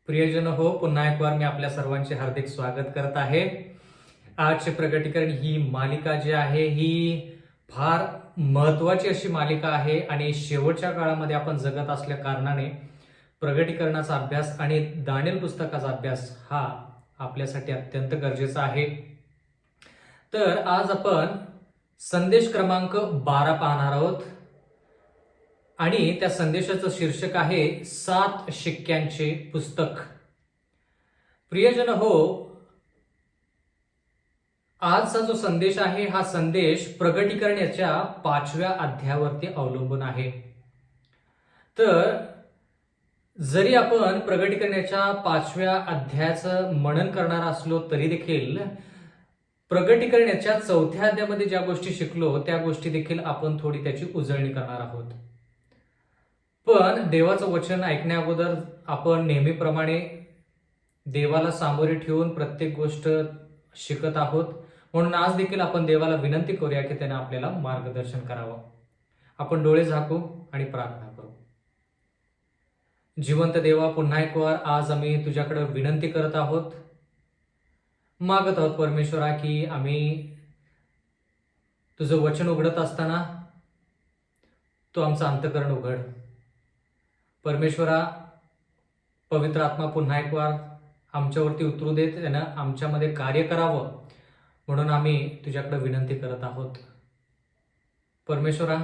प्रियजन हो, पुन्हा एक बार मी आपल्या सर्वांचे हार्दिक स्वागत करत आहे. आजचे प्रगटीकरण ही मालिका जी आहे ही फार महत्वाची अशी मालिका आहे आणि शेवटच्या काळामध्ये आपण जगत असल्या कारणाने प्रगटीकरणाचा अभ्यास आणि दानिएल पुस्तकाचा अभ्यास हा आपल्यासाठी अत्यंत गरजेचा आहे. तर आज आपण संदेश क्रमांक 12 पाहणार आहोत आणि त्या संदेशाचं शीर्षक आहे 7 शिक्क्यांचे पुस्तक. प्रियजन हो, आजचा जो संदेश आहे हा संदेश प्रगटीकरण याच्या 5व्या अध्यायावरती अवलंबून आहे. तर जरी आपण प्रगटीकरणाच्या 5व्या अध्यायाचं मनन करणार असलो तरी देखील प्रगटीकरणाच्या 4थ्या अध्यायामध्ये ज्या गोष्टी शिकलो त्या गोष्टी देखील आपण थोडी त्याची उजळणी करणार आहोत. पण देवाचं वचन ऐकण्या अगोदर आपण नेहमीप्रमाणे देवाला सामोरे ठेवून प्रत्येक गोष्ट शिकत आहोत. म्हणून आज देखील आपण देवाला विनंती करूया की त्याने आपल्याला मार्गदर्शन करावं. आपण डोळे झाकू आणि प्रार्थना करू. जिवंत देवा, पुन्हा एक वार आज आम्ही तुझ्याकडे विनंती करत आहोत, मागत आहोत परमेश्वरा की आम्ही तुझं वचन उघडत असताना तो आमचं अंतःकरण उघड. परमेश्वरा, पवित्र आत्मा पुन्हा एक वार आमच्यावरती उतरू देत, त्यानं आमच्यामध्ये कार्य करावं म्हणून आम्ही तुझ्याकडे विनंती करत आहोत. परमेश्वरा,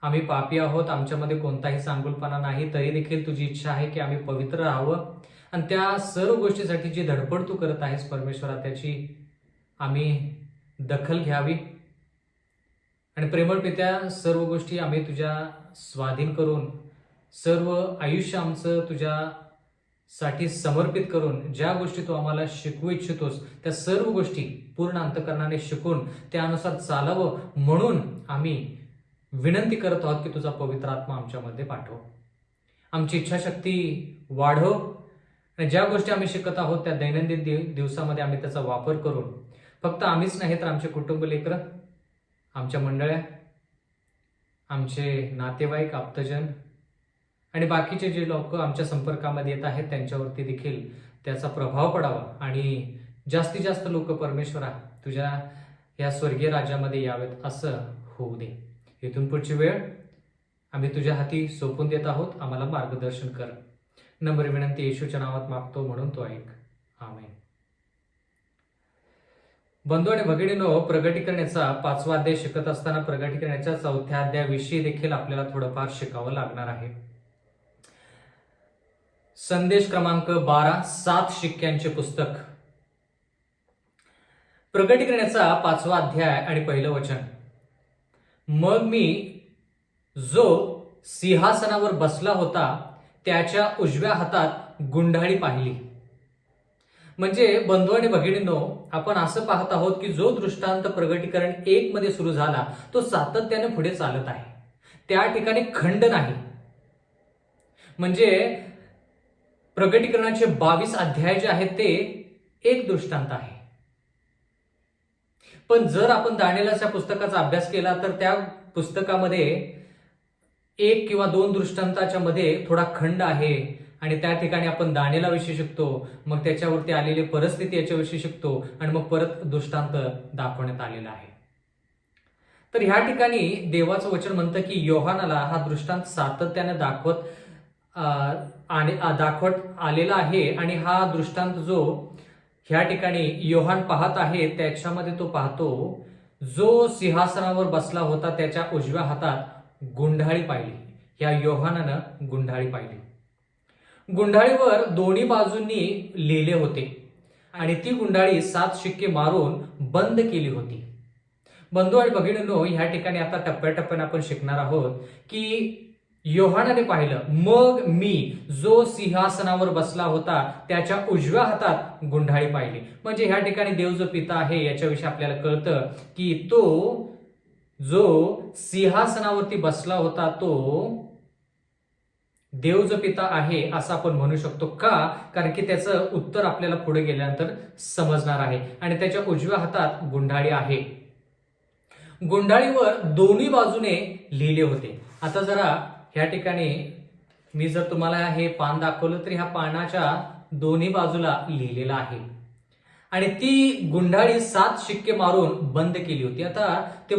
आम्ही पापी आहोत, आमच्यामध्ये कोणताही चांगुलपणा नाही, तरी देखील तुझी इच्छा आहे की आम्ही पवित्र राहावं आणि त्या सर्व गोष्टीसाठी जी धडपड तू करत आहेस परमेश्वरा त्याची आम्ही दखल घ्यावी आणि प्रेमळ पित्या सर्व गोष्टी आम्ही तुझ्या स्वाधीन करून सर्व आयुष्य आमचं तुझ्यासाठी समर्पित करून ज्या गोष्टी तू आम्हाला शिकवू इच्छितोस त्या सर्व गोष्टी पूर्ण अंतःकरणाने शिकून त्यानुसार चालावं म्हणून आम्ही विनंती करत आहोत की तुझा पवित्र आत्मा आमच्यामध्ये पाठव. आमची इच्छाशक्ती वाढव आणि ज्या गोष्टी आम्ही शिकत आहोत त्या दैनंदिन दिवसामध्ये आम्ही त्याचा वापर करून फक्त आम्हीच नाही तर आमचे कुटुंब, लेकरं, आमच्या मंडळ्या, आमचे नातेवाईक, आप्तजन आणि बाकीचे जे लोक आमच्या संपर्कामध्ये येत आहेत त्यांच्यावरती देखील त्याचा प्रभाव पडावा आणि जास्तीत जास्त लोक परमेश्वरा तुझ्या या स्वर्गीय राज्यामध्ये यावेत असं होऊ दे. इथून पुढची वेळ आम्ही तुझ्या हाती सोपून देत आहोत. आम्हाला मार्गदर्शन कर. नम्र विनंती येशूच्या नावात मागतो म्हणून तो ऐक. आमेन. बंधू आणि भगिनींनो, प्रगटीकरणाचा 5वा अध्याय शिकत असताना प्रगटीकरणाच्या 4थ्या अध्यायाविषयी देखील आपल्याला थोडंफार शिकावं लागणार आहे. संदेश क्रमांक 12 7 शिक्क्यांचे पुस्तक. प्रगटीकरणाचा 5वा अध्याय आणि पहिलं वचन. मग मी जो सिंहासनावर बसला होता त्याच्या उजव्या हातात गुंडाळी पाहिली. म्हणजे बंधू आणि भगिनींनो, आपण असं पाहत आहोत की जो दृष्टांत प्रगटीकरण 1 मध्ये सुरू झाला तो सातत्याने पुढे चालत आहे. त्या ठिकाणी खंड नाही. म्हणजे प्रगटीकरणाचे 22 अध्याय जे आहेत ते एक दृष्टांत आहे. पण जर आपण दानिएलच्या पुस्तकाचा अभ्यास केला तर त्या पुस्तकामध्ये 1 किंवा 2 दृष्टांताच्या मध्ये थोडा खंड आहे आणि त्या ठिकाणी आपण दानिएलाविषयी शिकतो, मग त्याच्यावरती आलेली परिस्थिती याच्याविषयी शिकतो आणि मग परत दृष्टांत दाखवण्यात आलेला आहे. तर ह्या ठिकाणी देवाचं वचन म्हणतं की योहानाला हा दृष्टांत सातत्याने दाखवत आलेला आहे आणि हा दृष्टांत जो ह्या ठिकाणी योहान पाहत आहे त्याच्यामध्ये तो पाहतो जो सिंहासनावर बसला होता त्याच्या उजव्या हातात गुंडाळी पाहिली. ह्या योहानानं गुंडाळी पाहिली. गुंडाळीवर दोन्ही बाजूंनी लिहिले होते आणि ती गुंडाळी 7 शिक्के मारून बंद केली होती. बंधू आणि भगिनींनो, ह्या ठिकाणी आता टप्प्याटप्प्याने आपण शिकणार आहोत की योहानाने पाहिलं, मग मी जो सिंहासनावर बसला होता त्याच्या उजव्या हातात गुंडाळी पाहिली. म्हणजे ह्या ठिकाणी देव जो पिता आहे याच्याविषयी आपल्याला कळतं की तो जो सिंहासनावरती बसला होता तो देव जो पिता आहे असं आपण म्हणू शकतो. का? कारण की त्याचं उत्तर आपल्याला पुढे गेल्यानंतर समजणार आहे. आणि त्याच्या उजव्या हातात गुंडाळी आहे. गुंडाळीवर दोन्ही बाजूने लिहिले होते. आता जरा ह्या ठिकाणी मी जर तुम्हाला हे पान दाखवलं तर ह्या पानाच्या दोन्ही बाजूला लिहिलेलं आहे आणि ती गुंडाळी 7 शिक्के मारून बंद केली होती. आता ते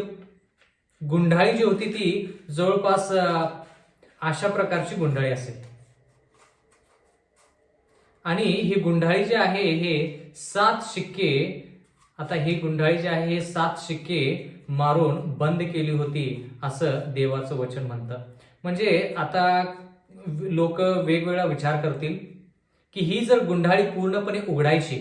गुंडाळी जी होती ती जवळपास अशा प्रकारची गुंडाळी असेल आणि ही गुंडाळी जी आहे हे 7 शिक्के, आता ही गुंडाळी जी आहे हे 7 शिक्के मारून बंद केली होती असं देवाचं वचन म्हणतं. म्हणजे आता लोक वेगवेगळा विचार करतील की ही जर गुंडाळी पूर्णपणे उघडायची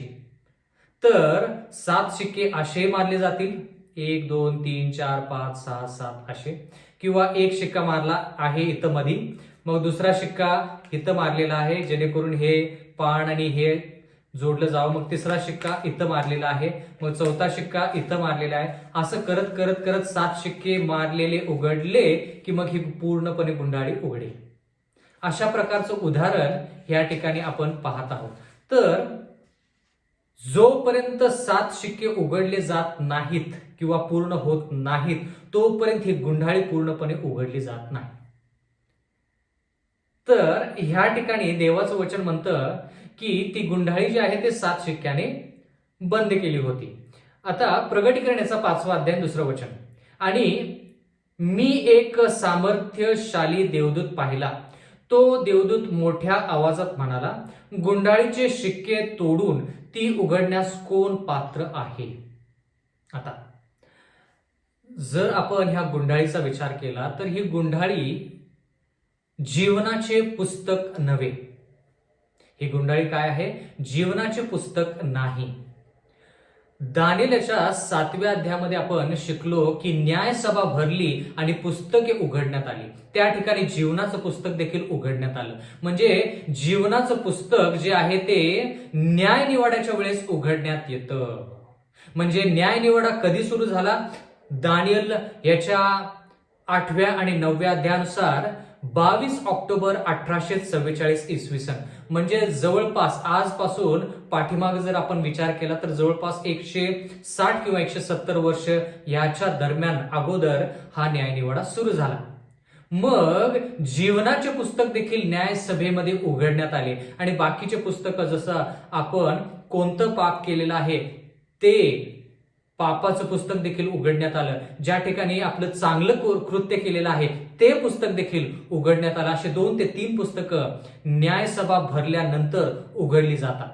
तर 7 शिक्के असे मारले जातील, 1 2 3 4 5 6 7 असे, किंवा एक शिक्का मारला आहे इथं मधी, मग दुसरा शिक्का इथं मारलेला आहे जेणेकरून हे पान आणि हे जोडलं जावं, मग तिसरा शिक्का इथं मारलेला आहे, मग चौथा शिक्का इथं मारलेला आहे, असं करत करत करत 7 शिक्के मारलेले उघडले की मग ही पूर्णपणे गुंडाळी उघडेल. अशा प्रकारचं उदाहरण या ठिकाणी आपण पाहत आहोत. तर जोपर्यंत 7 शिक्के उघडले जात नाहीत किंवा पूर्ण होत नाहीत तोपर्यंत ही गुंडाळी पूर्णपणे उघडली जात नाही. तर ह्या ठिकाणी देवाचं वचन म्हणतं की ती गुंडाळी जी आहे ते 7 शिक्क्याने बंद केली होती. आता प्रगटीकरणाचा 5वा अध्याय 2रं वचन, आणि मी एक सामर्थ्यशाली देवदूत पाहिला, तो देवदूत मोठ्या आवाजात म्हणाला, गुंडाळीचे शिक्के तोडून ती उघडण्यास कोण पात्र आहे. आता जर आपण ह्या गुंडाळीचा विचार केला तर ही गुंडाळी जीवनाचे पुस्तक नव्हे. ही गुंडाळी काय आहे? जीवनाचे पुस्तक नाही. दानिएलच्या 7व्या अध्यायामध्ये आपण शिकलो की न्यायसभा भरली आणि पुस्तके उघडण्यात आली. त्या ठिकाणी जीवनाचं पुस्तक देखील उघडण्यात आलं. म्हणजे जीवनाचं पुस्तक जे आहे ते न्याय निवाड्याच्या वेळेस उघडण्यात येतं. म्हणजे न्याय निवाडा कधी सुरू झाला? दानिएल याच्या 8व्या आणि 9व्या अध्यायानुसार 22 ऑक्टोबर 1844 इसवी सन, म्हणजे जवळपास आजपासून पाठीमागे जर आपण विचार केला तर जवळपास 160 किंवा 170 वर्ष याच्या दरम्यान अगोदर हा न्यायनिवाडा सुरू झाला. मग जीवनाचे पुस्तक देखील न्यायसभेमध्ये उघडण्यात आले आणि बाकीचे पुस्तक जसं आपण कोणतं पाप केलेलं आहे ते पापाचं पुस्तक देखील उघडण्यात आलं, ज्या ठिकाणी आपलं चांगलं कृत्य केलेलं आहे ते पुस्तक देखील उघडण्यात आलं. असे 2 ते 3 पुस्तकं न्यायसभा भरल्यानंतर उघडली जातात.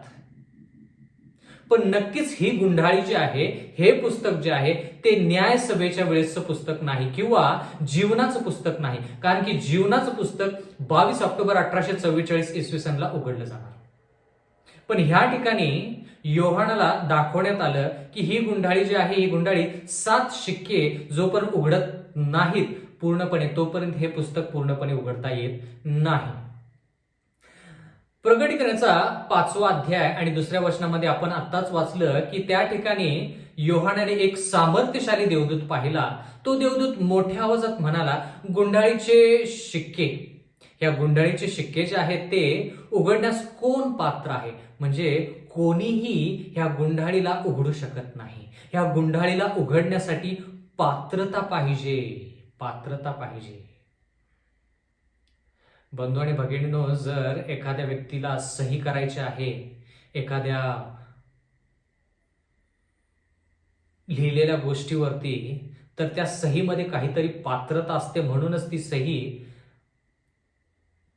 पण नक्कीच ही गुंडाळी जी आहे, हे पुस्तक जे आहे ते न्यायसभेच्या वेळेसचं पुस्तक नाही किंवा जीवनाचं पुस्तक नाही, कारण की जीवनाचं पुस्तक 22 ऑक्टोबर 1844 इसवी सनला उघडलं जाणार. पण ह्या ठिकाणी योहानाला दाखवण्यात आलं की ही गुंडाळी जी आहे ही गुंडाळी 7 शिक्के जोपर्यंत उघडत नाहीत पूर्णपणे तोपर्यंत हे पुस्तक पूर्णपणे उघडता येत नाही. प्रगटीकरणाचा 5वा अध्याय आणि 2ऱ्या वचनामध्ये आपण आत्ताच वाचलं की त्या ठिकाणी योहानाने एक सामर्थ्यशाली देवदूत पाहिला. तो देवदूत मोठ्या आवाजात म्हणाला, गुंडाळीचे शिक्के, या गुंडाळीचे शिक्के जे आहेत ते उघडण्यास कोण पात्र आहे. म्हणजे कोणीही ह्या गुंडाळीला उघडू शकत नाही. ह्या गुंडाळीला उघडण्यासाठी पात्रता पाहिजे, पात्रता पाहिजे. बंधू आणि भगिनींनो, जर एखाद्या व्यक्तीला सही करायची आहे एखाद्या लिहिलेल्या गोष्टीवरती, तर त्या सहीमध्ये काहीतरी पात्रता असते. म्हणूनच ती सही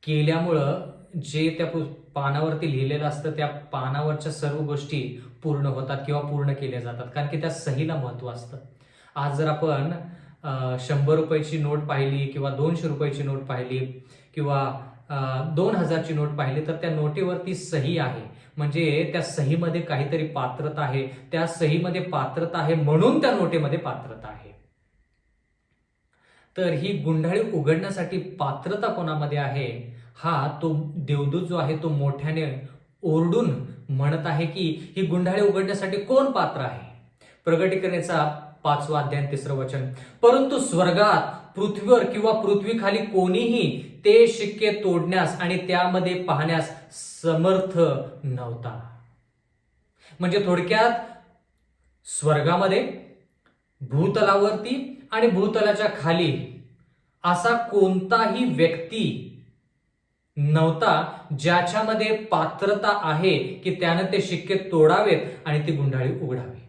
केल्यामुळं जे त्या पानावरती लिहिलेलं असतं त्या पानावरच्या सर्व गोष्टी पूर्ण होतात किंवा पूर्ण केल्या जातात, कारण की त्या सहीला महत्व असतं. आज जर आपण 100 रुपयाची नोट पाहिली किंवा 200 रुपयाची नोट पाहिली किंवा 2000ची नोट पाहिली तर त्या नोटेवरती सही आहे, म्हणजे त्या सहीमध्ये काहीतरी पात्रता आहे. त्या सहीमध्ये पात्रता आहे म्हणून त्या नोटेमध्ये पात्रता आहे. तर ही गुंडाळी उघडण्यासाठी पात्रता कोणामध्ये आहे? हा तो देवदूत जो आहे तो मोठ्याने ओरडून म्हणत आहे की ही गुंडाळी उघडण्यासाठी कोण पात्र आहे. प्रगटीकरणाचा 5वा अध्याय 3रं वचन, परंतु स्वर्गात, पृथ्वीवर किंवा पृथ्वीखाली कोणीही ते शिक्के तोडण्यास आणि त्यामध्ये पाहण्यास समर्थ नव्हता. म्हणजे थोडक्यात स्वर्गामध्ये, भूतलावरती आणि भूतलाच्या खाली असा कोणताही व्यक्ती नव्हता ज्याच्यामध्ये पात्रता आहे की त्यानं ते शिक्के तोडावेत आणि ती गुंडाळी उघडावी.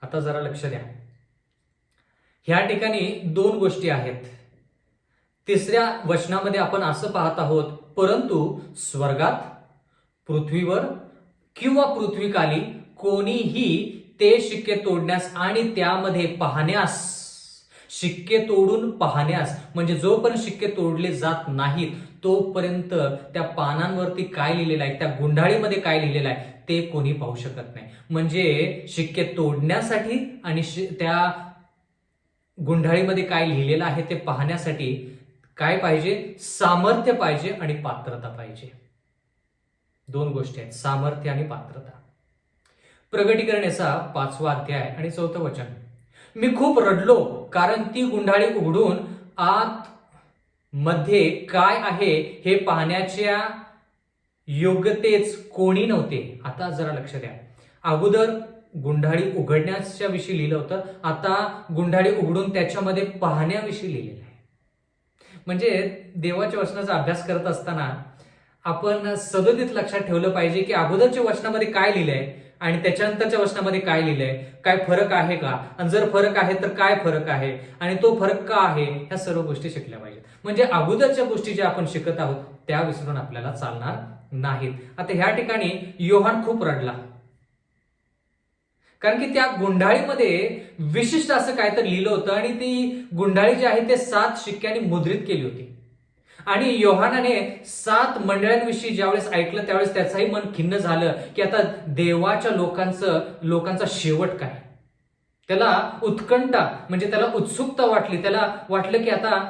आता जरा लक्ष द्या, ह्या ठिकाणी दोन गोष्टी आहेत. तिसऱ्या वचनामध्ये आपण असं पाहत आहोत, परंतु स्वर्गात, पृथ्वीवर किंवा पृथ्वीखाली कोणीही ते शिक्के तोडण्यास आणि त्यामध्ये पाहण्यास, शिक्के तोडून पाहण्यास म्हणजे जोपर्यंत शिक्के तोडले जात नाहीत तोपर्यंत त्या पानांवरती काय लिहिलेलं आहे, त्या गुंडाळीमध्ये काय लिहिलेलं आहे ते कोणी पाहू शकत नाही. म्हणजे शिक्के तोडण्यासाठी आणि त्या गुंडाळीमध्ये काय लिहिलेलं आहे ते पाहण्यासाठी काय पाहिजे, सामर्थ्य पाहिजे आणि पात्रता पाहिजे. दोन गोष्टी आहेत, सामर्थ्य आणि पात्रता. प्रगटीकरणाचा 5वा अध्याय आणि 4थं वचन. मी खूप रडलो कारण ती गुंडाळी उघडून आत मध्ये काय आहे हे पाहण्याच्या योग्यतेच कोणी नव्हते. आता जरा लक्ष द्या, अगोदर गुंडाळी उघडण्याच्या विषयी लिहिलं होतं, आता गुंडाळी उघडून त्याच्यामध्ये पाहण्याविषयी लिहिलेलं आहे. म्हणजे देवाच्या वचनाचा अभ्यास करत असताना आपण सदोदित लक्षात ठेवलं पाहिजे की अगोदरच्या वचनामध्ये काय लिहिलंय आणि त्याच्यानंतरच्या वचनामध्ये काय लिहिलंय, काय फरक आहे का, आणि जर फरक आहे तर काय फरक आहे आणि तो फरक का आहे, ह्या सर्व गोष्टी शिकल्या पाहिजेत. म्हणजे अगोदरच्या गोष्टी ज्या आपण शिकत आहोत त्या विसरून आपल्याला चालणार नाहीत. आता ह्या ठिकाणी योहान खूप रडला कारण की त्या गुंडाळीमध्ये विशिष्ट असं काहीतरी लिहिलं होतं आणि ती गुंडाळी जी आहे ते 7 शिक्क्यांनी मुद्रित केली होती. आणि योहानाने 7 मंडळांविषयी ज्यावेळेस ऐकलं त्यावेळेस त्याचंही मन खिन्न झालं की आता देवाच्या लोकांचा शेवट काय. त्याला उत्कंठा म्हणजे त्याला उत्सुकता वाटली, त्याला वाटलं की आता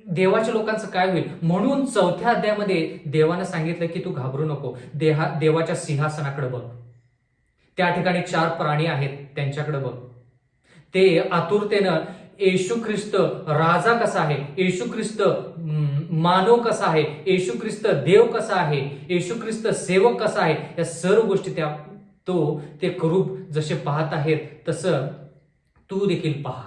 देवाच्या लोकांचं काय होईल. म्हणून 4थ्या अध्यायामध्ये देवानं सांगितलं की तू घाबरू नको, देवाच्या सिंहासनाकडे बघ, त्या ठिकाणी 4 प्राणी आहेत त्यांच्याकडे बघ, ते आतुरतेनं येशू ख्रिस्त राजा कसा आहे, येशू ख्रिस्त मानव कसा आहे, येशू ख्रिस्त देव कसा आहे, येशू ख्रिस्त सेवक कसा आहे, या सर्व गोष्टी ते करूब जसे पाहत आहेत तसं तू देखील पहा.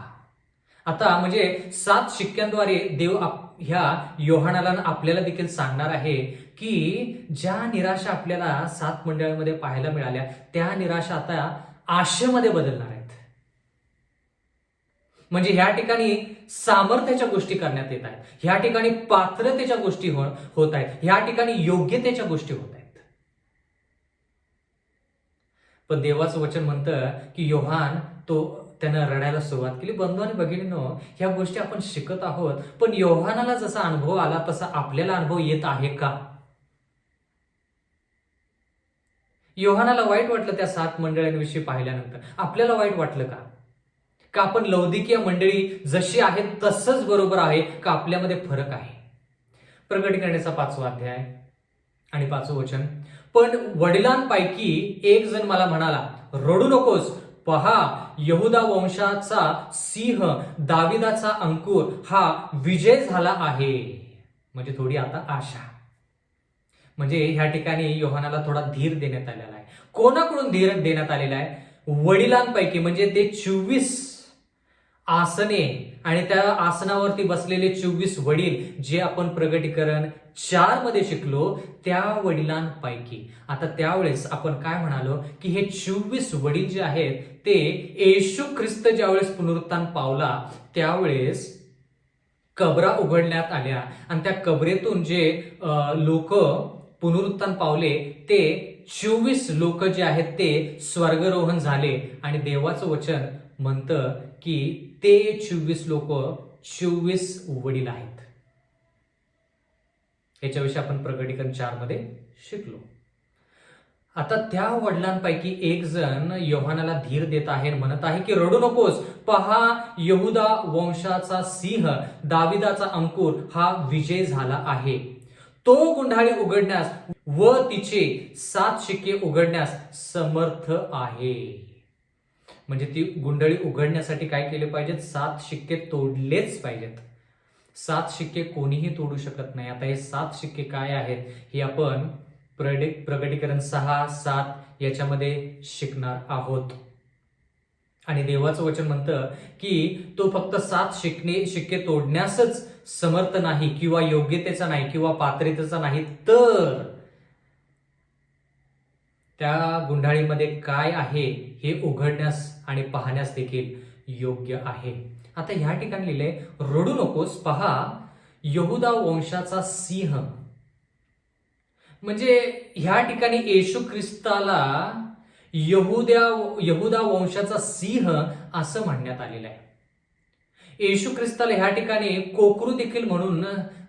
आता म्हणजे 7 शिक्क्यांद्वारे देव ह्या योहानाला आपल्याला देखील सांगणार आहे की ज्या निराशा आपल्याला 7 मंडळांमध्ये पाहायला मिळाल्या त्या निराशा आता आशेमध्ये बदलणार आहेत. म्हणजे ह्या ठिकाणी सामर्थ्याच्या गोष्टी करण्यात येत आहेत, ह्या ठिकाणी पात्रतेच्या गोष्टी होत आहेत, ह्या ठिकाणी योग्यतेच्या गोष्टी होत आहेत. पण देवाचं वचन म्हणतं की योहान त्यानं रडायला सुरुवात केली. बंधू आणि भगिनींनो, ह्या गोष्टी आपण शिकत आहोत, पण योहानाला जसा अनुभव आला तसा आपल्याला अनुभव येत आहे का. योहानाला वाईट वाटलं त्या 7 मंडळांविषयी पाहिल्यानंतर, आपल्याला वाईट वाटलं का आपण लौदिकीय मंडळी जशी आहेत तसंच बरोबर आहे का आपल्यामध्ये फरक आहे. प्रगटीकरणाचा 5वा अध्याय आणि 5वं वचन. पण वडिलांपैकी एक जण मला म्हणाला, रडू नकोस, पहा यहुदा वंशाचा सिंह, दाविदाचा अंकुर हा विजय झाला आहे. म्हणजे थोडी आता आशा. म्हणजे ह्या ठिकाणी योहानाला थोडा धीर देण्यात आलेला आहे. कोणाकडून धीर देण्यात आलेला आहे, वडिलांपैकी. म्हणजे ते 24 आसने आणि त्या आसनावरती बसलेले 24 वडील जे आपण प्रगटीकरण 4 मध्ये शिकलो त्या वडिलांपैकी. आता त्यावेळेस आपण काय म्हणालो की हे 24 वडील जे आहेत ते येशू ख्रिस्त ज्यावेळेस पुनरुत्थान पावला त्यावेळेस कबरा उघडण्यात आल्या आणि त्या कबरेतून जे लोक पुनरुत्थान पावले ते 24 लोक जे आहेत ते स्वर्गरोहण झाले. आणि देवाचं वचन म्हणतं की ते 24 लोक 24 वडील आहेत. याच्याविषयी आपण प्रगटीकरण 4 मध्ये शिकलो. आता त्या वडिलांपैकी एक जण योहानाला धीर देत आहे, म्हणत आहे की रडू नकोस, पहा यहुदा वंशाचा सिंह, दाविदाचा अंकुर हा विजय झाला आहे. तो गुंडाळी उघडण्यास व तिचे 7 शिक्के उघडण्यास समर्थ आहे. म्हणजे ती गुंडळी उघडण्यासाठी काय केले पाहिजेत, 7 शिक्के तोडलेच पाहिजेत. 7 शिक्के कोणीही तोडू शकत नाही. आता हे 7 शिक्के काय आहेत हे आपण प्रगटीकरण 6, 7 याच्यामध्ये शिकणार आहोत. आणि देवाचं वचन म्हणतं की तो फक्त 7 शिक्के तोडण्यासच समर्थ नाही किंवा योग्यतेचा नाही किंवा पात्रतेचा नाही, तर त्या गुंडाळीमध्ये काय आहे हे उघडण्यास आणि पाहण्यास देखील योग्य आहे. आता ह्या ठिकाणी लिहिलंय, रडू नकोस, पहा यहुदा वंशाचा सिंह. म्हणजे ह्या ठिकाणी येशू ख्रिस्ताला यहुदा वंशाचा सिंह असं म्हणण्यात आलेलं आहे. येशू ख्रिस्ताला ह्या ठिकाणी कोकरू देखील म्हणून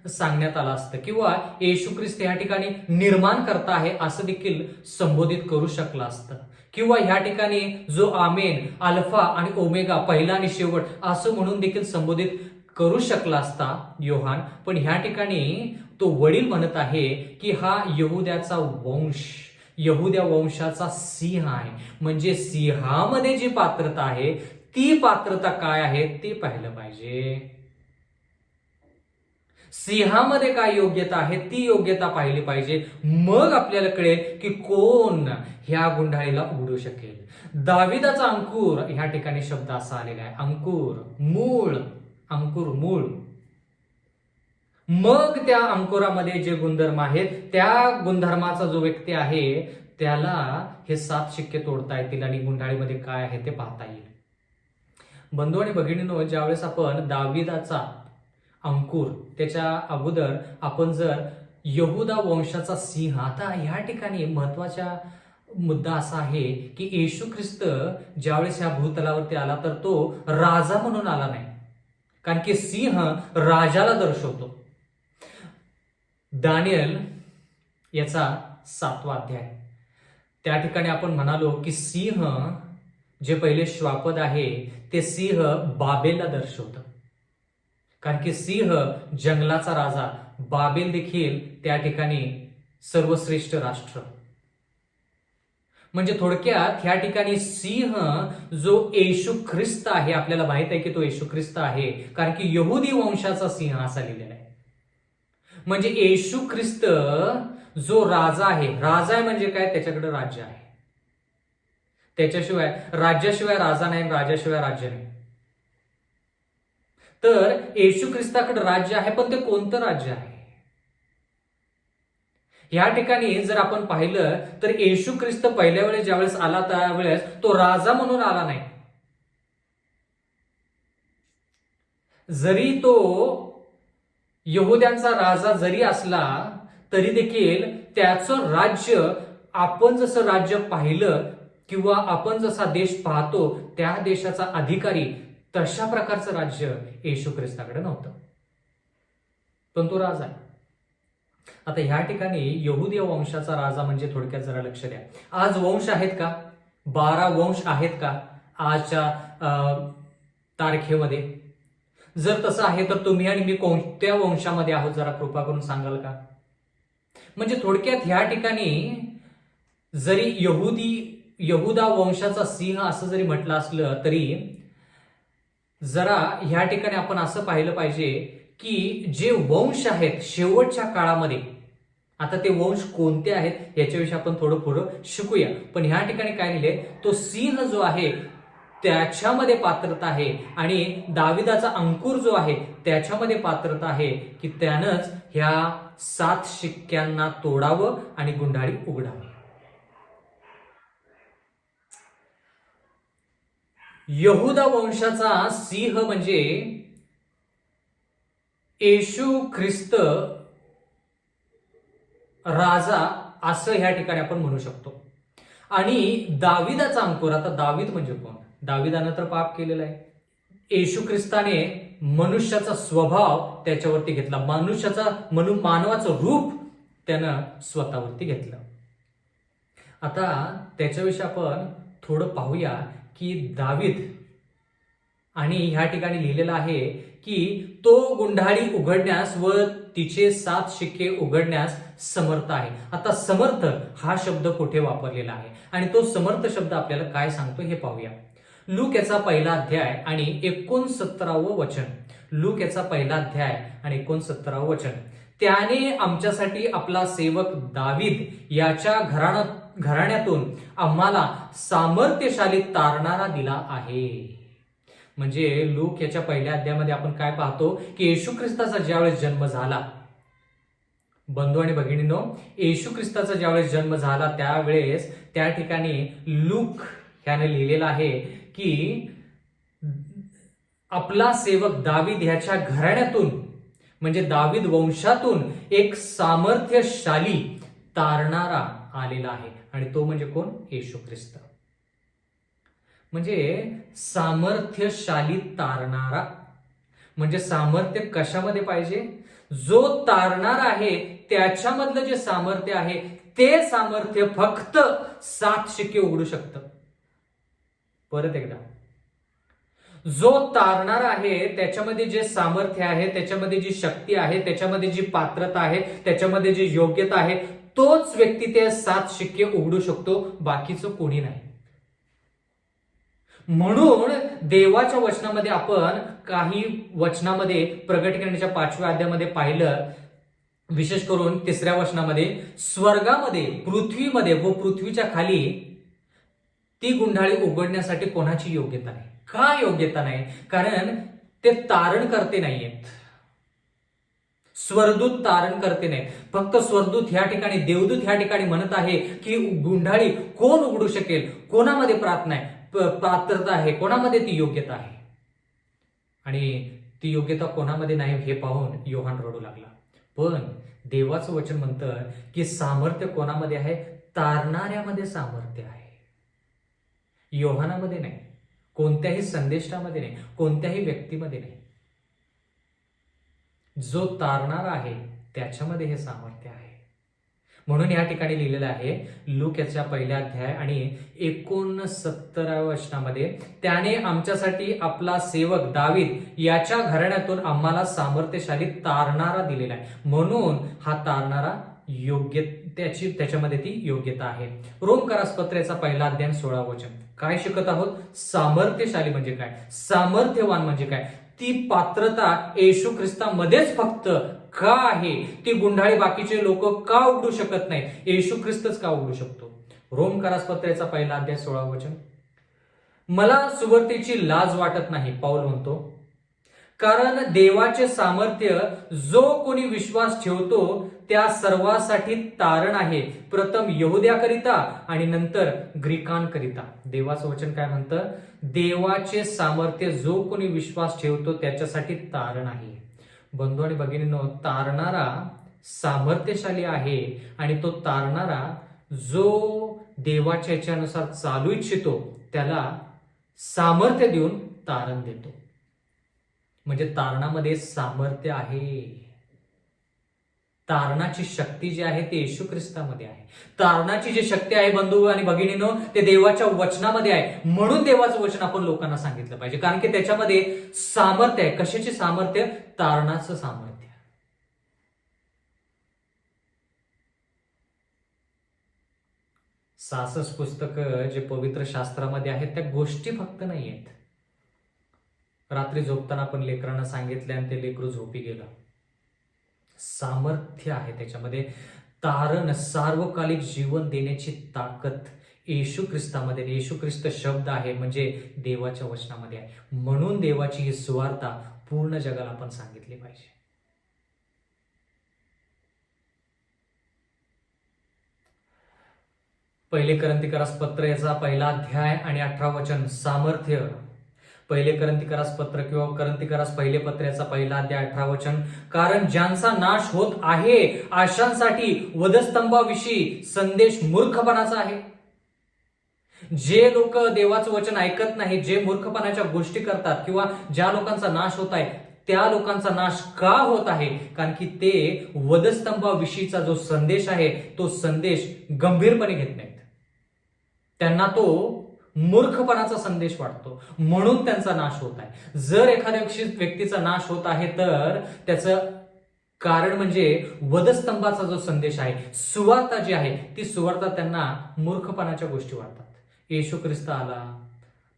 सांगण्यात आलं असतं किंवा येशू ख्रिस्त ह्या ठिकाणी निर्माण करता आहे असं देखील संबोधित करू शकलं असतं किंवा ह्या ठिकाणी जो आमेन, अल्फा आणि ओमेगा, पहिला आणि शेवट असं म्हणून देखील संबोधित करू शकला असता योहान. पण ह्या ठिकाणी तो वडील म्हणत आहे की हा यहुद्याचा वंश, यहुद्या वंशाचा सिंह आहे. म्हणजे सिंहामध्ये जी पात्रता आहे ती पात्रता काय आहे ते पाहिलं पाहिजे. सिंहामध्ये काय योग्यता आहे ती योग्यता पाहिली पाहिजे. मग आपल्याला कळेल की कोण ह्या गुंडाळीला उघडू शकेल. दाविदाचा अंकुर ह्या ठिकाणी शब्द असा आलेला आहे, अंकुर, मूळ, अंकुर, मूळ. मग त्या अंकुरामध्ये जे गुणधर्म आहेत त्या गुणधर्माचा जो व्यक्ती आहे त्याला हे 7 शिक्के तोडता येतील आणि गुंडाळीमध्ये काय आहे ते पाहता येईल. बंधू आणि भगिनींनो, ज्यावेळेस आपण दाविदाचा अंकुर, त्याच्या अगोदर आपण जर यहुदा वंशाचा सिंह, आता ह्या ठिकाणी महत्वाचा मुद्दा असा आहे की येशू ख्रिस्त ज्यावेळेस ह्या भूतलावरती आला तर तो राजा म्हणून आला नाही, कारण की सिंह राजाला दर्शवतो. दानियल याचा 7वा अध्याय, त्या ठिकाणी आपण म्हणालो की सिंह जे पहिले श्वापद आहे ते सिंह बाबेलला दर्शवतं, कारण की सिंह जंगलाचा राजा, बाबेल देखील त्या ठिकाणी सर्वश्रेष्ठ राष्ट्र. म्हणजे थोडक्यात ह्या ठिकाणी सिंह जो येशू ख्रिस्त आहे, आपल्याला माहित आहे की तो येशू ख्रिस्त आहे, कारण की यहुदी वंशाचा सिंह असा लिहिलेला आहे. म्हणजे येशू ख्रिस्त जो राजा आहे, राजा आहे म्हणजे काय, त्याच्याकडे राज्य आहे. त्याच्याशिवाय, राज्याशिवाय राजा नाही, राजाशिवाय राज्य नाही. तर येशू ख्रिस्ताकडे राज्य आहे, पण ते कोणतं राज्य आहे? या ठिकाणी जर आपण पाहिलं तर येशू ख्रिस्त पहिल्या वेळेस ज्यावेळेस आला त्यावेळेस तो राजा म्हणून आला नाही. जरी तो यहुद्यांचा राजा जरी असला तरी देखील त्याचं राज्य, आपण जसं राज्य पाहिलं किंवा आपण जसा देश पाहतो त्या देशाचा अधिकारी, तशा प्रकारचं राज्य येशू ख्रिस्ताकडे नव्हतं, पण तो राजा आहे. आता ह्या ठिकाणी यहुदी वंशाचा राजा म्हणजे थोडक्यात जरा लक्ष द्या, आज वंश आहेत का? 12 वंश आहेत का आजच्या तारखेमध्ये? जर तसं आहे तर तुम्ही आणि मी कोणत्या वंशामध्ये आहोत जरा कृपा करून सांगाल का? म्हणजे थोडक्यात ह्या ठिकाणी जरी यहुदा वंशाचा सिंह असं जरी म्हटलं असलं तरी जरा ह्या ठिकाणी आपण असं पाहिलं पाहिजे की जे वंश आहेत शेवटच्या काळामध्ये, आता ते वंश कोणते आहेत याच्याविषयी आपण थोडं पुढं शिकूया. पण ह्या ठिकाणी काय लिहिले, तो सिंह जो आहे त्याच्यामध्ये पात्रता आहे आणि दाविदाचा अंकुर जो आहे त्याच्यामध्ये पात्रता आहे की त्यानंच ह्या 7 शिक्क्यांना तोडावं आणि गुंडाळी उघडावी. यहुदा वंशाचा सिंह म्हणजे येशू ख्रिस्त राजा असं ह्या ठिकाणी आपण म्हणू शकतो. आणि दाविदाचा अंकुर, आता दावीद म्हणजे कोण? दाविदानं तर पाप केलेलं आहे. येशू ख्रिस्ताने मनुष्याचा स्वभाव त्याच्यावरती घेतला, मानवाचं रूप त्यानं स्वतःवरती घेतलं. आता त्याच्याविषयी आपण थोडं पाहूया की दावीद, आणि ह्या ठिकाणी लिहिलेलं आहे की तो गुंडाळी उघडण्यास व तिचे 7 शिक्के उघडण्यास समर्थ आहे. आता समर्थ हा शब्द कुठे वापरलेला आहे आणि तो समर्थ शब्द आपल्याला काय सांगतो हे पाहूया. लूक याचा 1ला अध्याय आणि 69वं वचन. लूक याचा 1ला अध्याय आणि 69वं वचन. त्याने आमच्यासाठी आपला सेवक दावीद याच्या घराण्यातून आम्हाला सामर्थ्यशाली तारणारा दिला आहे. म्हणजे लूक याच्या पहिल्या अध्यायामध्ये आपण काय पाहतो की येशू ख्रिस्ताचा ज्यावेळेस जन्म झाला, बंधू आणि भगिनींनो, येशू ख्रिस्ताचा ज्यावेळेस जन्म झाला त्यावेळेस त्या ठिकाणी लूक ह्याने लिहिलेलं आहे की आपला सेवक दावीद ह्याच्या घराण्यातून म्हणजे दावीद वंशातून एक सामर्थ्यशाली तारणारा आलेला आहे, आणि तो म्हणजे कोण? येशू ख्रिस्त. म्हणजे सामर्थ्यशाली तारणारा, म्हणजे सामर्थ्य कशामध्ये पाहिजे? जो तारणार आहे त्याच्यामधलं जे सामर्थ्य आहे ते सामर्थ्य फक्त 7 शिक्के उघडू शकतं. परत एकदा, जो तारणार आहे त्याच्यामध्ये जे सामर्थ्य आहे, त्याच्यामध्ये जी शक्ती आहे, त्याच्यामध्ये जी पात्रता आहे, त्याच्यामध्ये जी योग्यता आहे, तोच व्यक्ती ते 7 शिक्के उघडू शकतो, बाकीचं कोणी नाही. म्हणून देवाच्या वचनामध्ये आपण काही वचनामध्ये प्रकटीकरणाच्या 5व्या अध्यायामध्ये पाहिलं, विशेष करून 3ऱ्या वचनामध्ये, स्वर्गामध्ये, पृथ्वीमध्ये व पृथ्वीच्या खाली ती गुंडाळी उघडण्यासाठी कोणाची योग्यता नाही. का योग्यता नाही? कारण ते तारण करते नाहीयेत. स्वर्गदूत तारण करते नाही. फक्त स्वर्गदूत ह्या ठिकाणी, देवदूत ह्या ठिकाणी म्हणत आहे की गुंडाळी कोण उघडू शकेल, कोणामध्ये पात्रता आहे, कोणामध्ये ती योग्यता आहे. आणि ती योग्यता कोणामध्ये नाही हे पाहून योहान रडू लागला. पण देवाचं वचन म्हणतं की सामर्थ्य कोणामध्ये आहे? तारणाऱ्यामध्ये सामर्थ्य आहे, योहानामध्ये नाही, कोणत्याही संदेष्टामध्ये नाही, कोणत्याही व्यक्तीमध्ये नाही. जो तारणार आहे त्याच्यामध्ये हे सामर्थ्य आहे. म्हणून या ठिकाणी लिहिलेलं आहे लूक याच्या पहिल्या अध्याय आणि 69व्या वचनामध्ये, त्याने आमच्यासाठी आपला सेवक दावीद याच्या घराण्यातून आम्हाला सामर्थ्यशाली तारणारा दिलेला आहे. म्हणून हा तारणारा योग्य, त्याच्यामध्ये ती योग्यता आहे. रोमकरास पत्रेचा पहिला अध्याय 16 वचन काय शिकत आहोत? सामर्थ्यशाली म्हणजे काय, सामर्थ्यवान म्हणजे काय, ती पात्रता येशू ख्रिस्तामध्येच फक्त का आहे? ती गुंडाळी बाकीचे लोक का उघडू शकत नाही, येशू ख्रिस्तच का उघडू शकतो? रोमकरास पत्रेचा पहिला अध्याय 16 वचन, मला सुवार्तेची लाज वाटत नाही, पाऊल म्हणतो, कारण देवाचे सामर्थ्य जो कोणी विश्वास ठेवतो त्या सर्वांसाठी तारण आहे, प्रथम यहुद्याकरिता आणि नंतर ग्रीकांकरिता. देवाचं वचन काय म्हणतं? देवाचे सामर्थ्य जो कोणी विश्वास ठेवतो त्याच्यासाठी तारण आहे. बंधू आणि भगिनींनो, तारणारा सामर्थ्यशाली आहे आणि तो तारणारा जो देवाच्या इच्छेनुसार चालू इच्छितो त्याला सामर्थ्य देऊन तारण देतो. म्हणजे तारणामध्ये सामर्थ्य आहे. तारणाची शक्ती जी आहे ती येशू ख्रिस्तामध्ये आहे. तारणाची जी शक्ती आहे बंधू आणि भगिनींनो, ते देवाच्या वचनामध्ये आहे. म्हणून देवाचं वचन आपण लोकांना सांगितलं पाहिजे, कारण की त्याच्यामध्ये सामर्थ्य आहे. कशाचे सामर्थ्य? तारणाचं सामर्थ्य. 66 पुस्तकं जे पवित्र शास्त्रामध्ये आहेत त्या गोष्टी फक्त नाही आहेत. रात्री झोपताना आपण लेकरांना सांगितले आणि ते लेकरू झोपी गेलं. सामर्थ्य आहे त्याच्यामध्ये. तारण, सार्वकालिक जीवन देण्याची ताकद येशू ख्रिस्तामध्ये, येशू ख्रिस्त शब्द आहे म्हणजे देवाच्या वचनामध्ये आहे. म्हणून देवाची ही सुवार्ता पूर्ण जगाला आपण सांगितली पाहिजे. पहिले करंथीकरास पत्र याचा पहिला अध्याय आणि 18 वचन, सामर्थ्य. पहिले करंथीकरास पत्र किंवा करंथीकरास पहिले पत्र याचा पहिला अध्याय 18 वचन, कारण ज्यांचा नाश होत आहे आशांसाठी वधस्तंभाविषयी संदेश मूर्खपणाचा आहे. जे लोक देवाचं वचन ऐकत नाही, जे मूर्खपणाच्या गोष्टी करतात किंवा ज्या लोकांचा नाश होत आहे त्या लोकांचा नाश का होत आहे? कारण की ते वधस्तंभाविषयीचा जो संदेश आहे तो संदेश गंभीरपणे घेत नाहीत. त्यांना तो मूर्खपणाचा संदेश वाटतो, म्हणून त्यांचा नाश होत आहे. जर एखाद्या व्यक्तीचा नाश होत आहे तर त्याचं कारण म्हणजे वधस्तंभाचा जो संदेश आहे, सुवार्ता जी आहे ती सुवार्ता त्यांना मूर्खपणाच्या गोष्टी वाटतात. येशू ख्रिस्त आला,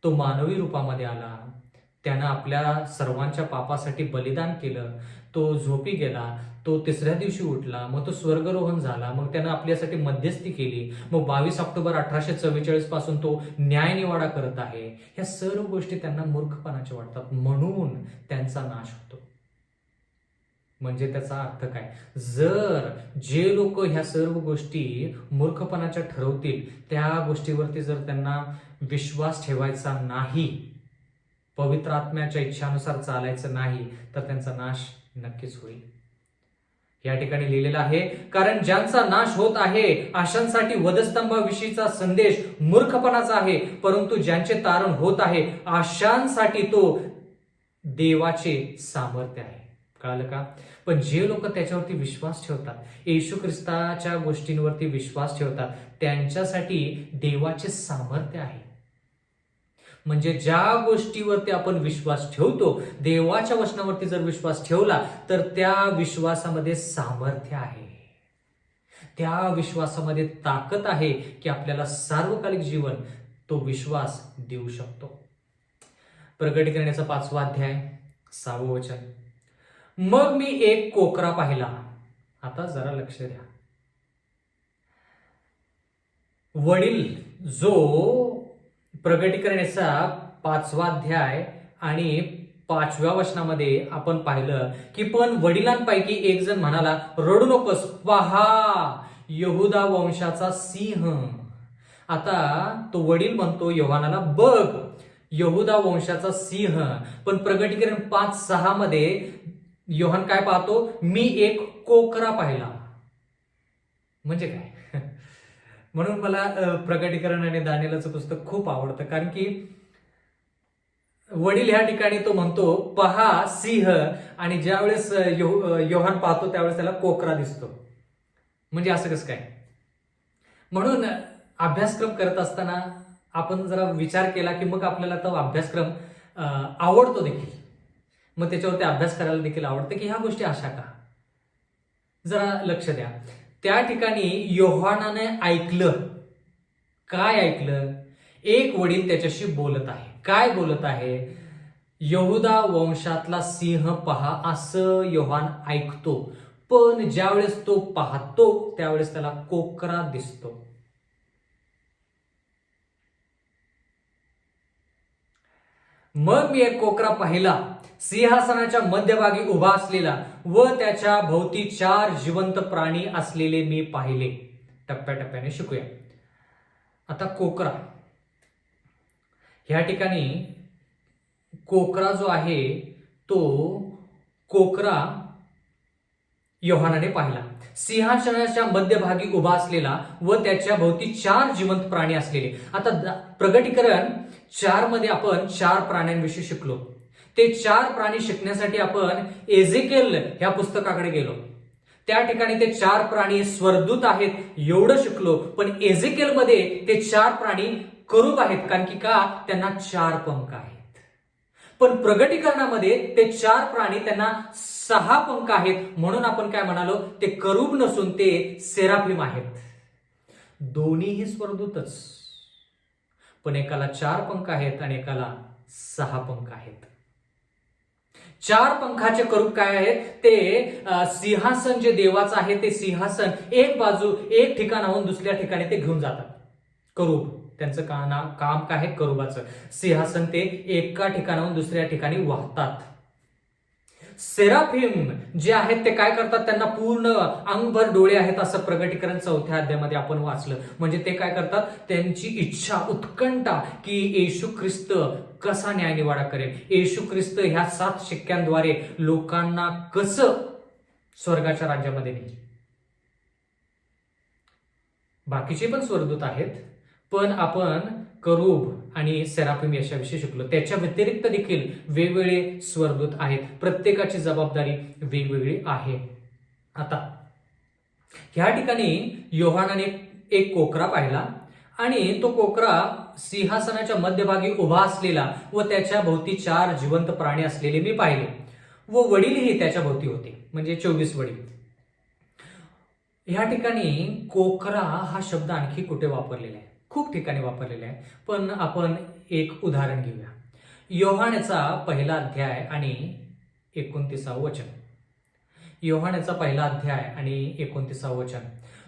तो मानवी रूपामध्ये आला, त्यानं आपल्या सर्वांच्या पापासाठी बलिदान केलं, तो झोपी गेला, तो तिसऱ्या दिवशी उठला, मग तो स्वर्गरोहण झाला, मग त्यानं आपल्यासाठी मध्यस्थी केली, मग 22 ऑक्टोबर 1844 पासून तो न्यायनिवाडा करत आहे. ह्या सर्व गोष्टी त्यांना मूर्खपणाच्या वाटतात, म्हणून त्यांचा नाश होतो. म्हणजे त्याचा अर्थ काय? जर जे लोक ह्या सर्व गोष्टी मूर्खपणाच्या ठरवतील, त्या गोष्टीवरती जर त्यांना विश्वास ठेवायचा नाही, पवित्र आत्म्याच्या इच्छानुसार चालायचं नाही, तर त्यांचा नाश नक्कीच होईल. या ठिकाणी लिहिलेलं आहे, कारण ज्यांचा नाश होत आहे आशांसाठी वधस्तंभाविषयीचा संदेश मूर्खपणाचा आहे, परंतु ज्यांचे तारण होत आहे आशांसाठी तो देवाचे सामर्थ्य आहे. कळालं का? पण जे लोक त्याच्यावरती विश्वास ठेवतात, येशू ख्रिस्ताच्या गोष्टींवरती विश्वास ठेवतात, त्यांच्यासाठी देवाचे सामर्थ्य आहे. म्हणजे ज्या गोष्टीवरती आपण विश्वास ठेवतो, देवाच्या वचनावरती जर विश्वास ठेवला, तर त्या विश्वासामध्ये सामर्थ्य आहे, त्या विश्वासामध्ये ताकद आहे की आपल्याला सार्वकालिक जीवन तो विश्वास देऊ शकतो. प्रकटीकरणाचा 5वा अध्याय 6वं वचन, मग मी एक कोकरा पाहिला. आता जरा लक्ष द्या. वडील, जो प्रकटीकरणाचा 5वा अध्याय आणि 5व्या वचनामध्ये आपण पाहिलं की पण वडिलांपैकी एक जण म्हणाला, रडू नकोस, पहा यहुदा वंशाचा सिंह. आता तो वडील म्हणतो योहानाला, बघ यहुदा वंशाचा सिंह. पण प्रकटीकरण 5:6 मध्ये योहान काय पाहतो? मी एक कोकरा पाहिला. म्हणजे काय? म्हणून मला प्रकटीकरण आणि दानिएलचं पुस्तक खूप आवडतं, कारण की वडील ह्या ठिकाणी तो म्हणतो पहा सिंह, आणि ज्यावेळेस योहान पाहतो त्यावेळेस त्याला कोकरा दिसतो. म्हणजे असं कसं काय? म्हणून अभ्यासक्रम करत असताना आपण जरा विचार केला की मग आपल्याला तो अभ्यासक्रम आवडतो देखील, मग त्याच्यावरती अभ्यास करायला देखील आवडतं की ह्या गोष्टी अशा का. जरा लक्ष द्या. त्या ठिकाणी योहानाने ऐकलं. काय ऐकलं? एक वडील त्याच्याशी बोलत आहे. काय बोलत आहे? यहुदा वंशातला सिंह पहा, असं योहान ऐकतो. पण ज्यावेळेस तो पाहतो त्यावेळेस त्याला कोकरा दिसतो. मग मी एक कोकरा पाहिला, सिंहासनाच्या मध्यभागी उभा असलेला व त्याच्या भोवती 4 जिवंत प्राणी असलेले मी पाहिले. टप्प्याटप्प्याने शिकूया. आता कोकरा, ह्या ठिकाणी कोकरा जो आहे तो कोकरा योहानाने पाहिला. सिंहासनाच्या मध्यभागी उभा असलेला व त्याच्या भोवती 4 जिवंत प्राणी असलेले. आता प्रकटीकरण 4 मध्ये आपण 4 प्राण्यांविषयी शिकलो. ते 4 प्राणी शिकण्यासाठी आपण एझेकिएल ह्या पुस्तकाकडे गेलो. त्या ठिकाणी ते 4 प्राणी स्वर्गदूत आहेत एवढं शिकलो. पण एझेकिएल मध्ये ते 4 प्राणी करूब आहेत, कारण की का? त्यांना 4 पंख आहेत. पण प्रकटीकरणामध्ये ते 4 प्राणी त्यांना 6 पंख आहेत, म्हणून आपण काय म्हणालो? ते करूब नसून ते सेराफिम आहेत. दोन्हीही स्वर्गदूतच, पण एकाला 4 पंख आहेत आणि एकाला 6 पंख आहेत. 4 पंखाचे करूब काय आहेत? ते सिंहासन जे देवाचं आहे ते सिंहासन एक बाजू एक ठिकाणाहून दुसऱ्या ठिकाणी ते घेऊन जातात. करूब त्यांचं काम काय आहे? करूबाचं सिंहासन ते एका ठिकाणाहून दुसऱ्या ठिकाणी वाहतात. सेराफिम जे आहेत ते काय करतात? त्यांना पूर्ण अंगभर डोळे आहेत असं प्रकटीकरण 4थ्या अध्यायामध्ये आपण वाचलं. म्हणजे ते काय करतात? त्यांची इच्छा, उत्कंठा की येशू ख्रिस्त कसा न्यायनिवाडा करेल, येशू ख्रिस्त ह्या 7 शिक्क्यांद्वारे लोकांना कसं स्वर्गाच्या राज्यामध्ये नेईल. बाकीचे पण स्वर्गदूत आहेत, पण आपण करूब आणि सेराफिम याच्याविषयी शिकलो. त्याच्या व्यतिरिक्त देखील वेगवेगळे स्वर्गदूत आहेत. प्रत्येकाची जबाबदारी वेगवेगळी आहे. आता ह्या ठिकाणी योहानाने एक कोकरा पाहिला आणि तो कोकरा सिंहासनाच्या मध्यभागी उभा असलेला व त्याच्या भोवती 4 जिवंत प्राणी असलेले मी पाहिले व वडीलही त्याच्या भोवती होते. म्हणजे 24 वडील. ह्या ठिकाणी कोकरा हा शब्द आणखी कुठे वापरलेला आहे? खूप ठिकाणी वापरलेला आहे, पण आपण एक उदाहरण घेऊया. योहानाचा 1 अध्याय आणि 29 वचन. योहानाचा पहिला अध्याय आणि 29 वचन.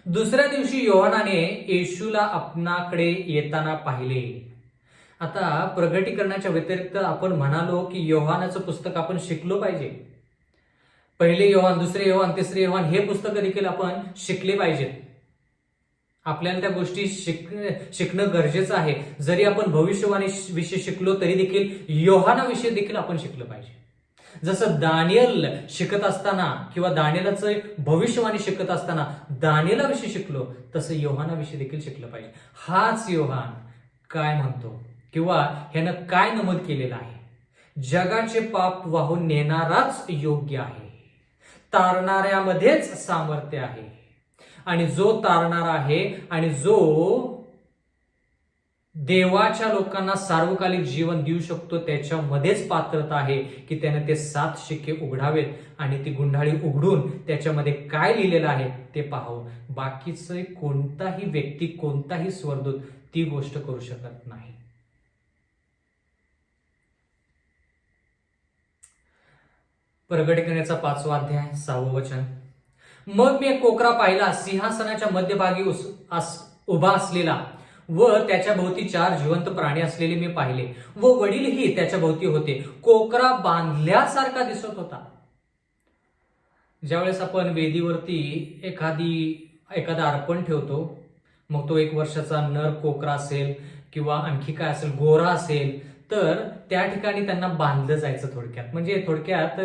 दुसऱ्या दिवशी योहानाने येशूला आपणाकडे येताना पाहिले. आता प्रगटीकरणाच्या व्यतिरिक्त आपण म्हणालो की योहानाचं पुस्तक आपण शिकलो पाहिजे. पहिले योहान, दुसरे योहान, तिसरे योहान हे पुस्तकं देखील आपण शिकले पाहिजेत. आपल्याला त्या गोष्टी शिकणं गरजेचं आहे. जरी आपण भविष्यवाणी विषय शिकलो तरी देखील योहानाविषयी देखील आपण शिकलं पाहिजे. जसं दानियल शिकत असताना किंवा दानियलाचं भविष्यवाणी शिकत असताना दानियलाविषयी शिकलो, तसं योहानाविषयी देखील शिकलं पाहिजे. हाच योहान काय म्हणतो किंवा ह्यानं काय नमूद केलेलं आहे? जगाचे पाप वाहून नेणाराच योग्य आहे, तारणाऱ्यामध्येच सामर्थ्य आहे, आणि जो तारणारा आहे आणि जो देवाच्या लोकांना सार्वकालिक जीवन देऊ शकतो त्याच्यामध्येच पात्रता आहे की त्याने ते 7 शिक्के उघडावेत आणि ती गुंडाळी उघडून त्याच्यामध्ये काय लिहिलेलं आहे ते पाहावं. बाकीचं कोणताही व्यक्ती, कोणताही स्वर्गदूत ती गोष्ट करू शकत नाही. प्रगटीकरणाचा 5वा अध्याय 6वं वचन. मग मी एक कोकरा पाहिला, सिंहासनाच्या मध्यभागी उभा असलेला व त्याच्या भोवती 4 जिवंत प्राणी असलेले मी पाहिले व वडीलही त्याच्या भोवती होते. कोकरा बांधल्यासारखा दिसत होता. ज्यावेळेस आपण वेदीवरती एखादा अर्पण ठेवतो, मग तो 1 वर्षाचा नर कोकरा असेल किंवा आणखी काय असेल, गोरा असेल, तर त्या ठिकाणी त्यांना बांधलं जायचं. थोडक्यात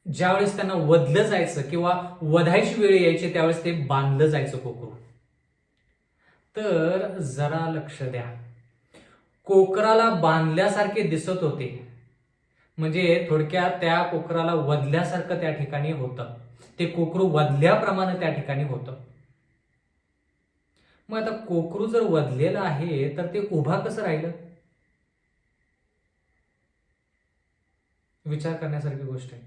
ज्यावेळेस त्यांना वधलं जायचं किंवा वधायची वेळ यायची त्यावेळेस ते बांधलं जायचं कोकरू. तर जरा लक्ष द्या, कोकराला बांधल्यासारखे दिसत होते म्हणजे थोडक्यात त्या कोकराला वधल्यासारखं त्या ठिकाणी होतं. ते कोकरू वधल्याप्रमाणे त्या ठिकाणी होतं. मग आता कोकरू जर वधलेलं आहे तर ते उभा कसं राहिलं? विचार करण्यासारखी गोष्ट आहे.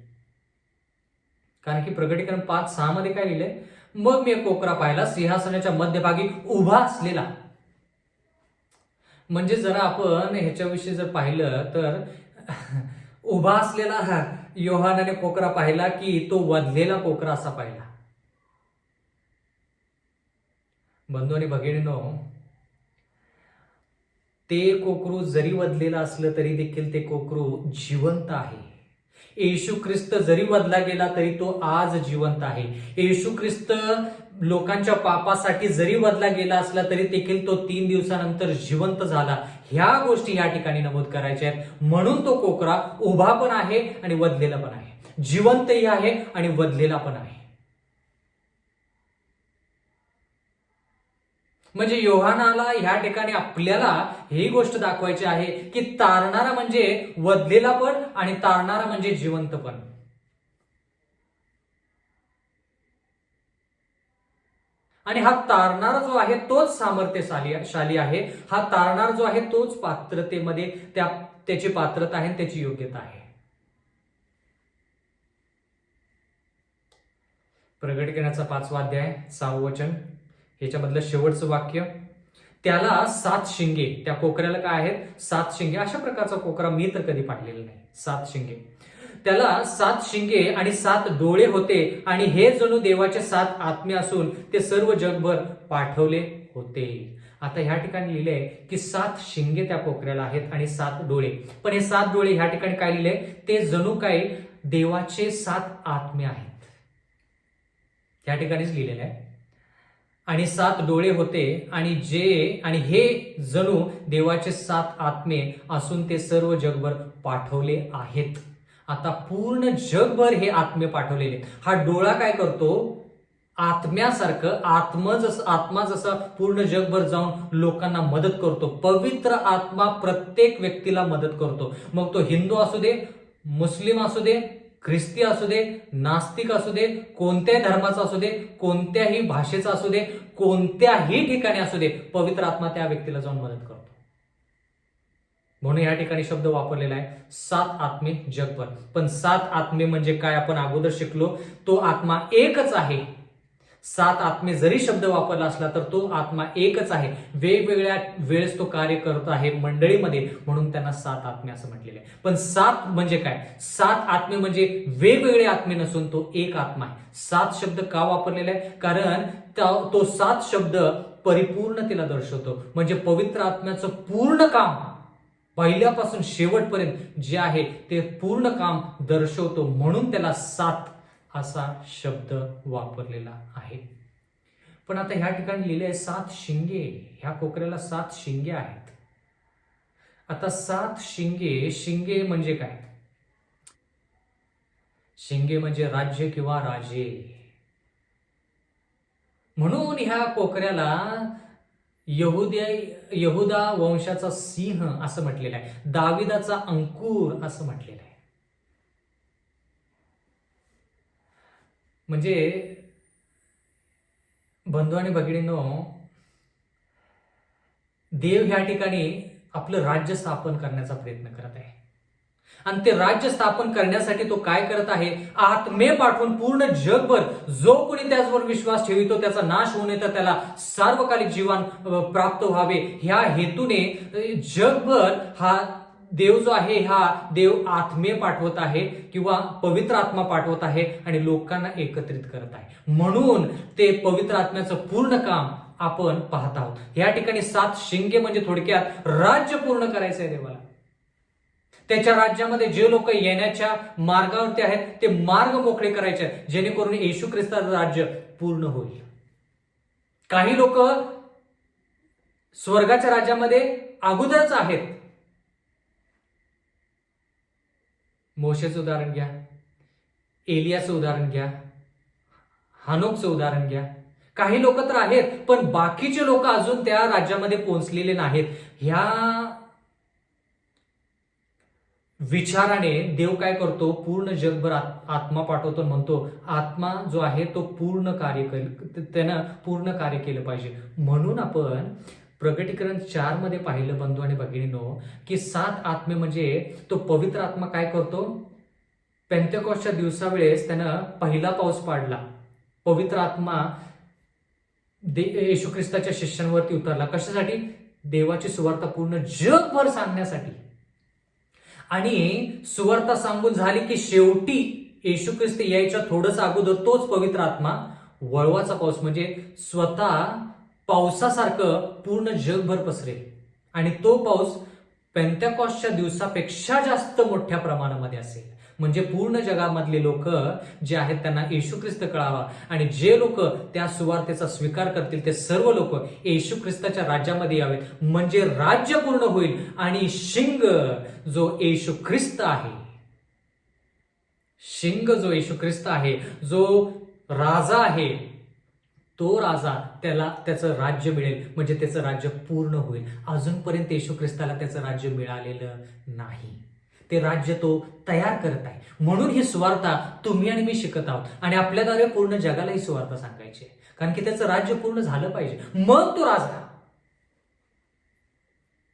कारण की प्रगटीकरण 5:6 मध्ये काय लिहिलंय? मग मी एक कोकरा पाहिला, सिंहासनाच्या मध्यभागी उभा असलेला. म्हणजे जर आपण ह्याच्याविषयी जर पाहिलं तर उभा असलेला योहानाने कोकरा पाहिला की तो वधलेला कोकरा असा पाहिला. बंधू आणि भगिनींनो, ते कोकरू जरी वधलेलं असलं तरी देखील ते कोकरू जिवंत आहे. येशू ख्रिस्त जरी वधला गेला तरी तो आज जिवंत आहे. येशू ख्रिस्त लोकांच्या पापासाठी जरी वधला गेला असला तरी देखील तो 3 दिवसानंतर जिवंत झाला. ह्या गोष्टी या ठिकाणी नमूद करायच्या आहेत. म्हणून तो कोकरा उभा पण आहे आणि वधलेला पण आहे, जिवंतही आहे आणि वधलेला पण आहे. म्हणजे योहानाला ह्या ठिकाणी आपल्याला ही गोष्ट दाखवायची आहे की तारणारा म्हणजे वधलेला पण आणि तारणारा म्हणजे जिवंत पण. आणि हा तारणारा जो आहे तोच सामर्थ्यशाली आहे. हा तारणारा जो आहे तोच पात्रतेमध्ये त्याची पात्रता आहे, त्याची योग्यता आहे. प्रगटीकरणाचा 5वा अध्याय 6वं वचन, ह्याच्यामधलं शेवटचं वाक्य. त्याला 7 शिंगे, त्या कोकऱ्याला काय आहेत? 7 शिंगे. अशा प्रकारचा कोकरा मी तर कधी पाहिलेला नाही. 7 शिंगे. त्याला 7 शिंगे आणि 7 डोळे होते आणि हे जणू देवाचे 7 आत्मे असून ते सर्व जगभर पाठवले होते. आता ह्या ठिकाणी लिहिलंय की 7 शिंगे त्या कोकऱ्याला आहेत आणि 7 डोळे. पण हे 7 डोळे ह्या ठिकाणी काय लिहिलंय? ते जणू काय देवाचे 7 आत्मे आहेत. ह्या ठिकाणीच लिहिलेलं आहे. आणि 7 डोळे होते आणि हे जणू देवाचे 7 आत्मे असून ते सर्व जगभर पाठवले आहेत. आता पूर्ण जगभर हे आत्मे पाठवलेले. हा डोळा काय करतो? आत्म्यासारखं आत्मा जसा पूर्ण जगभर जाऊन लोकांना मदत करतो, पवित्र आत्मा प्रत्येक व्यक्तीला मदत करतो. मग तो हिंदू असू दे, मुस्लिम असू दे, ख्रिस्ती असू दे, नास्तिक असू दे, कोणत्याही धर्माचा असू दे, कोणत्याही भाषेचा असू दे, कोणत्याही ठिकाणी असू दे, पवित्र आत्मा त्या व्यक्तीला जाऊन मदत करतो. म्हणून या ठिकाणी शब्द वापरलेला आहे 7 आत्मे जगभर. पण 7 आत्मे म्हणजे काय आपण अगोदर शिकलो. तो आत्मा एकच आहे. सात आत्मे जरी शब्द वापरला असला तर तो आत्मा एकच आहे, वेगवेगळ्या वेळेस तो कार्य करत आहे मंडळीमध्ये, म्हणून त्यांना सात आत्मे असं म्हटलेले आहे. पण सात म्हणजे काय? सात आत्मे म्हणजे वेगवेगळे आत्मे नसून तो एक आत्मा आहे. सात शब्द का वापरलेला आहे? कारण तो सात शब्द परिपूर्णतेला दर्शवतो. म्हणजे पवित्र आत्म्याचं पूर्ण काम पहिल्यापासून शेवटपर्यंत जे आहे ते पूर्ण काम दर्शवतो, म्हणून त्याला सात असा शब्द वापरलेला आहे. पण आता ह्या ठिकाणी लिहिले आहे सात शिंगे. ह्या कोकऱ्याला सात शिंगे आहेत. आता सात शिंगे, शिंगे म्हणजे काय? शिंगे म्हणजे राज्य किंवा राजे. म्हणून ह्या कोकऱ्याला यहुदा वंशाचा सिंह असं म्हटलेलं आहे, दाविदाचा अंकुर असं म्हटलेलं आहे. म्हणजे बंधू आणि भगिनींनो, देव ह्या ठिकाणी आपलं राज्य स्थापन करण्याचा प्रयत्न करत आहे. आणि ते राज्य स्थापन करण्यासाठी तो काय करत आहे? आत्मे पाठवून पूर्ण जगभर जो कोणी त्याचवर विश्वास ठेवितो त्याचा नाश होऊ नये तर त्याला सार्वकालिक जीवन प्राप्त व्हावे, ह्या हेतूने जगभर हा देव जो आहे, हा देव आत्मे पाठवत आहे किंवा पवित्र आत्मा पाठवत आहे आणि लोकांना एकत्रित करत आहे. म्हणून ते पवित्र आत्म्याचं पूर्ण काम आपण पाहत आहोत. या ठिकाणी सात शिंगे म्हणजे थोडक्यात राज्य पूर्ण करायचं आहे देवाला. त्याच्या राज्यामध्ये जे लोक येण्याच्या मार्गावरती आहेत ते मार्ग मोकळे करायचे आहेत, जेणेकरून येशू ख्रिस्ताचं राज्य पूर्ण होईल. काही लोक स्वर्गाच्या राज्यामध्ये अगोदरच आहेत. मोशेचं उदाहरण घ्या, एलियाचं उदाहरण घ्या, हानोकचं उदाहरण घ्या. काही लोक तर आहेत, पण बाकीचे लोक अजून त्या राज्यामध्ये पोहोचलेले नाहीत. ह्या विचाराने देव काय करतो? पूर्ण जगभर आत्मा पाठवतो, म्हणतो आत्मा जो आहे तो पूर्ण कार्य करेल, त्यानं पूर्ण कार्य केलं पाहिजे. म्हणून आपण प्रकटीकरण 4 मध्ये पाहिलं बंधू आणि भगिनींनो, की सात आत्मे म्हणजे तो पवित्र आत्मा काय करतो? पेंतेकॉस्टच्या दिवसावेळेस त्यानं पहिला पाऊस पाडला. पवित्र आत्मा येशू ख्रिस्ताच्या शिष्यांवरती उतरला. कशासाठी? देवाची सुवार्ता पूर्ण जगभर सांगण्यासाठी. आणि सुवार्ता सांगून झाली की शेवटी येशू ख्रिस्त यायच्या थोडंसं अगोदर तोच पवित्र आत्मा वळवाचा पाऊस म्हणजे स्वतः पावसासारखं पूर्ण जगभर पसरेल. आणि तो पाऊस पेंतेकॉस्टच्या दिवसापेक्षा जास्त मोठ्या प्रमाणामध्ये असेल. म्हणजे पूर्ण जगामधले लोक जे आहेत त्यांना येशू ख्रिस्त कळावा, आणि जे लोक त्या सुवार्तेचा स्वीकार करतील ते सर्व लोक येशू ख्रिस्ताच्या राज्यामध्ये यावेत. म्हणजे राज्य पूर्ण होईल आणि शिंग जो येशू ख्रिस्त आहे, शिंग जो येशू ख्रिस्त आहे, जो राजा आहे, तो राजा त्याला त्याचं राज्य मिळेल. म्हणजे त्याचं राज्य पूर्ण होईल. अजूनपर्यंत येशू ख्रिस्ताला त्याचं राज्य मिळालेलं नाही. ते राज्य तो तयार करत आहे. म्हणून ही सुवार्ता तुम्ही आणि मी शिकत आहोत आणि आपल्याद्वारे पूर्ण जगाला ही सुवार्ता सांगायची आहे. कारण की त्याचं राज्य पूर्ण झालं पाहिजे, मग तो राजा.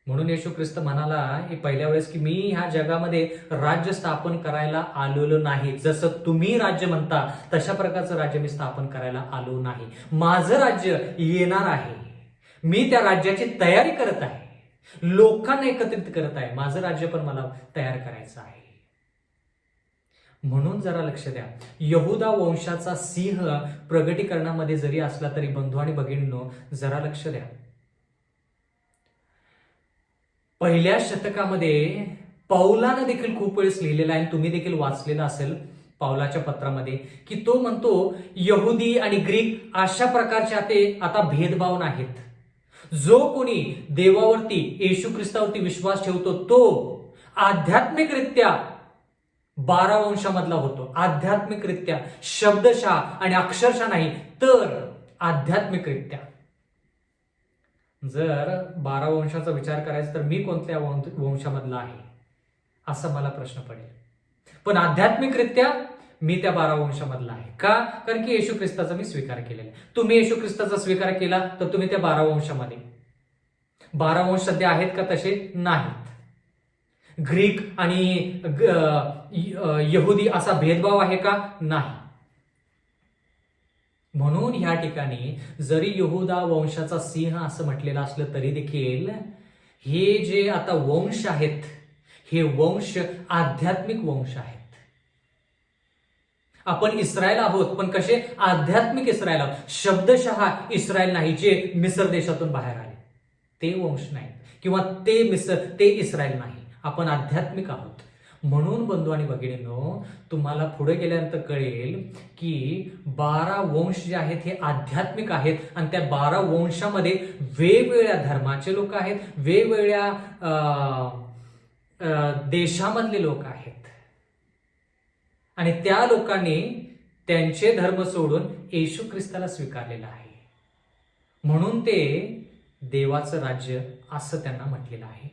म्हणून येशू ख्रिस्त म्हणाला की पहिल्या वेळेस की मी ह्या जगामध्ये राज्य स्थापन करायला आलेलो नाही. जसं तुम्ही राज्य म्हणता तशा प्रकारचं राज्य मी स्थापन करायला आलो नाही. माझं राज्य येणार आहे. मी त्या राज्याची तयारी करत आहे, लोकांना एकत्रित करत आहे. माझं राज्य पण मला तयार करायचं आहे. म्हणून जरा लक्ष द्या, यहुदा वंशाचा सिंह प्रगटीकरणामध्ये जरी असला तरी बंधू आणि भगिनींनो जरा लक्ष द्या. पहिल्या शतकामध्ये पौलानं देखील खूप वेळेस लिहिलेला आहे, तुम्ही देखील वाचलेला असेल पौलाच्या पत्रामध्ये, की तो म्हणतो यहुदी आणि ग्रीक अशा प्रकारचे आता भेदभाव नाहीत. जो कोणी देवावरती येशू ख्रिस्तावरती विश्वास ठेवतो तो आध्यात्मिकरित्या 12 वंशामधला होतो. आध्यात्मिकरित्या, शब्दशः आणि अक्षरशः नाही तर आध्यात्मिकरित्या. जर 12 वंशाचा विचार करायचा तर मी कोणत्या वंशामधला आहे असा मला प्रश्न पडेल. पण आध्यात्मिकरित्या मी त्या 12 वंशामधला आहे. का? कारण की येशू ख्रिस्ताचा मी स्वीकार केलेला आहे. तुम्ही येशू ख्रिस्ताचा स्वीकार केला तर तुम्ही त्या 12 वंशामध्ये. 12 वंश सध्या आहेत का? तसे नाहीत. ग्रीक आणि यहुदी असा भेदभाव आहे का? नाही. म्हणून ह्या ठिकाणी जरी यहूदा वंशाचा सिंह असं म्हटलेलं असलं तरी देखील हे जे आता वंश आहेत, हे वंश आध्यात्मिक वंश आहेत. आपण इस्रायल आहोत, पण कसे? आध्यात्मिक इस्रायल आहोत. शब्दशः इस्रायल नाही जे मिस्र देशातून बाहेर आले, ते वंश नाही, किंवा ते इस्रायल नाही. आपण आध्यात्मिक आहोत. म्हणून बंधू आणि भगिनींनो, तुम्हाला पुढे गेल्यानंतर कळेल की 12 वंश जे आहेत हे आध्यात्मिक आहेत, आणि त्या 12 वंशामध्ये वेगवेगळ्या धर्माचे लोक आहेत, वेगवेगळ्या देशामधले लोक आहेत, आणि त्या लोकांनी त्यांचे धर्म सोडून येशू ख्रिस्ताला स्वीकारलेलं आहे. म्हणून ते देवाचं राज्य असं त्यांना म्हटलेलं आहे.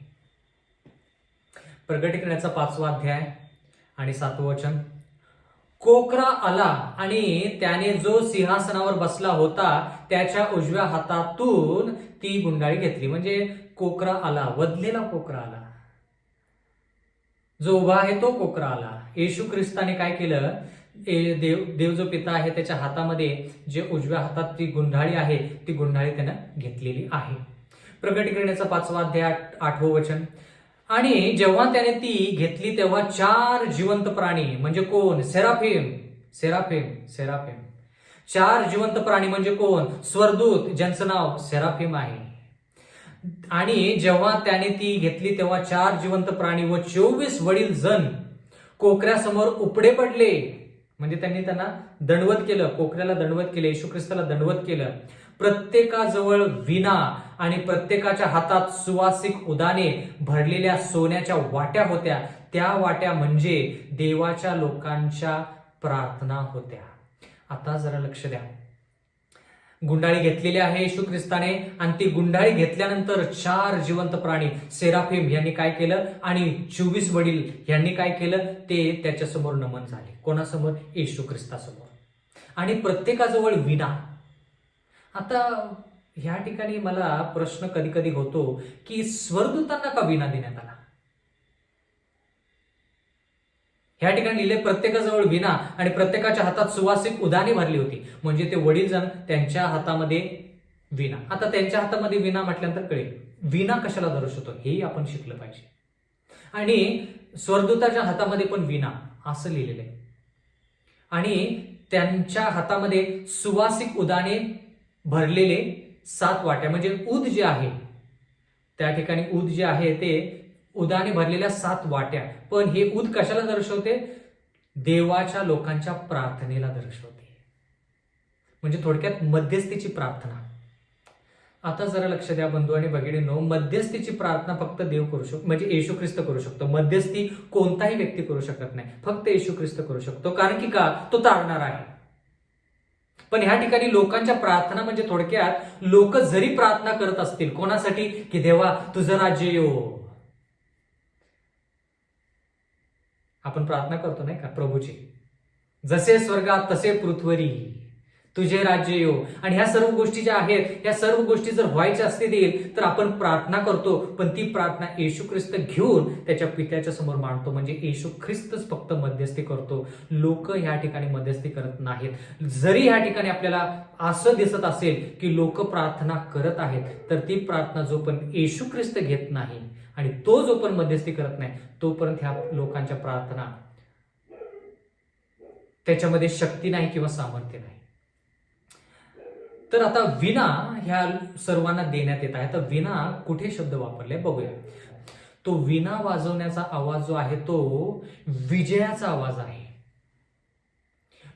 प्रकटीकरणाचा 5वा अध्याय आणि 7वं वचन. कोकरा आला आणि त्याने जो सिंहासनावर बसला होता त्याच्या उजव्या हातातून ती गुंडाळी घेतली. म्हणजे कोकरा आला, वधलेला कोकरा आला, जो उभा आहे तो कोकरा आला. येशू ख्रिस्ताने काय केलं? देव जो पिता आहे त्याच्या हातामध्ये जे उजव्या हातात ती गुंडाळी आहे, ती गुंडाळी त्यानं घेतलेली आहे. प्रकटीकरणाचा 5वा अध्याय 8वं वचन. आणि जेव्हा त्याने ती घेतली तेव्हा 4 जिवंत प्राणी, म्हणजे कोण? सेराफिम. 4 जिवंत प्राणी म्हणजे कोण? स्वर्गदूत, ज्यांचं नाव सेराफिम आहे. आणि जेव्हा त्याने ती घेतली तेव्हा 4 जिवंत प्राणी व 24 वडील जण कोकऱ्यासमोर उपडे पडले. म्हणजे त्यांना दंडवत केलं, कोकऱ्याला दंडवत केले, येशू ख्रिस्ताला दंडवत केलं. प्रत्येकाजवळ विणा आणि प्रत्येकाच्या हातात सुवासिक उदाने भरलेल्या सोन्याच्या वाट्या होत्या. त्या वाट्या म्हणजे देवाच्या लोकांच्या प्रार्थना होत्या. आता जरा लक्ष द्या. गुंडाळी घेतलेली आहे येशू ख्रिस्ताने, आणि ती गुंडाळी घेतल्यानंतर 4 जिवंत प्राणी सेराफिम यांनी काय केलं, आणि 24 वडील यांनी काय केलं? ते त्याच्यासमोर नमन झाले. कोणासमोर? येशू ख्रिस्तासमोर. आणि प्रत्येकाजवळ विणा. आता ह्या ठिकाणी मला प्रश्न कधी कधी होतो की स्वर्गदूतांना का विणा देण्यात आला? ह्या ठिकाणी लिहिले प्रत्येकाजवळ विणा आणि प्रत्येकाच्या हातात सुवासिक उदाने भरली होती. म्हणजे ते वडील जण त्यांच्या हातामध्ये विणा. आता त्यांच्या हातामध्ये विणा म्हटल्यानंतर कळेल विणा कशाला दर्शवतो हेही आपण शिकलं पाहिजे. आणि स्वर्गदूताच्या हातामध्ये पण विणा असं लिहिलेलं आहे. आणि त्यांच्या हातामध्ये सुवासिक उदाने भरलेले 7 वाट्या, म्हणजे ऊद जे आहे त्या ठिकाणी ऊद जे आहे ते उदाने भरलेल्या 7 वाट्या. पण हे ऊद कशाला दर्शवते? देवाच्या लोकांच्या प्रार्थनेला दर्शवते. म्हणजे थोडक्यात मध्यस्थीची प्रार्थना. आता जरा लक्ष द्या बंधू आणि भगिनींनो, मध्यस्थीची प्रार्थना फक्त देव करू शकतो, म्हणजे येशू ख्रिस्त करू शकतो. मध्यस्थी कोणताही व्यक्ती करू शकत नाही, फक्त येशू ख्रिस्त करू शकतो. कारण की का? तो तारणार आहे. पण ह्या ठिकाणी लोकांच्या प्रार्थना म्हणजे थोडक्यात लोक जरी प्रार्थना करत असतील कोणासाठी, की देवा तुझं राज्य येवो. आपण प्रार्थना करतो नाही का प्रभूची, जसे स्वर्गात तसे पृथ्वीवरी तुझे राज्य येवो. आणि ह्या सर्व गोष्टी ज्या आहेत, ह्या सर्व गोष्टी जर व्हायच्या असतील तर आपण प्रार्थना करतो. पण ती प्रार्थना येशू ख्रिस्त घेऊन त्याच्या पित्याच्या समोर मांडतो. म्हणजे येशू ख्रिस्तच फक्त मध्यस्थी करतो, लोक ह्या ठिकाणी मध्यस्थी करत नाहीत. जरी ह्या ठिकाणी आपल्याला असं दिसत असेल की लोक प्रार्थना करत आहेत, तर ती प्रार्थना जोपर्यंत येशू ख्रिस्त घेत नाही आणि तो जोपर्यंत मध्यस्थी करत नाही तोपर्यंत ह्या लोकांच्या प्रार्थना त्याच्यामध्ये शक्ती नाही किंवा सामर्थ्य नाही. तर आता विणा ह्या सर्वांना देण्यात येत आहे. तर विणा कुठे शब्द वापरले बघूया. तो विणा वाजवण्याचा आवाज जो आहे तो विजयाचा आवाज आहे.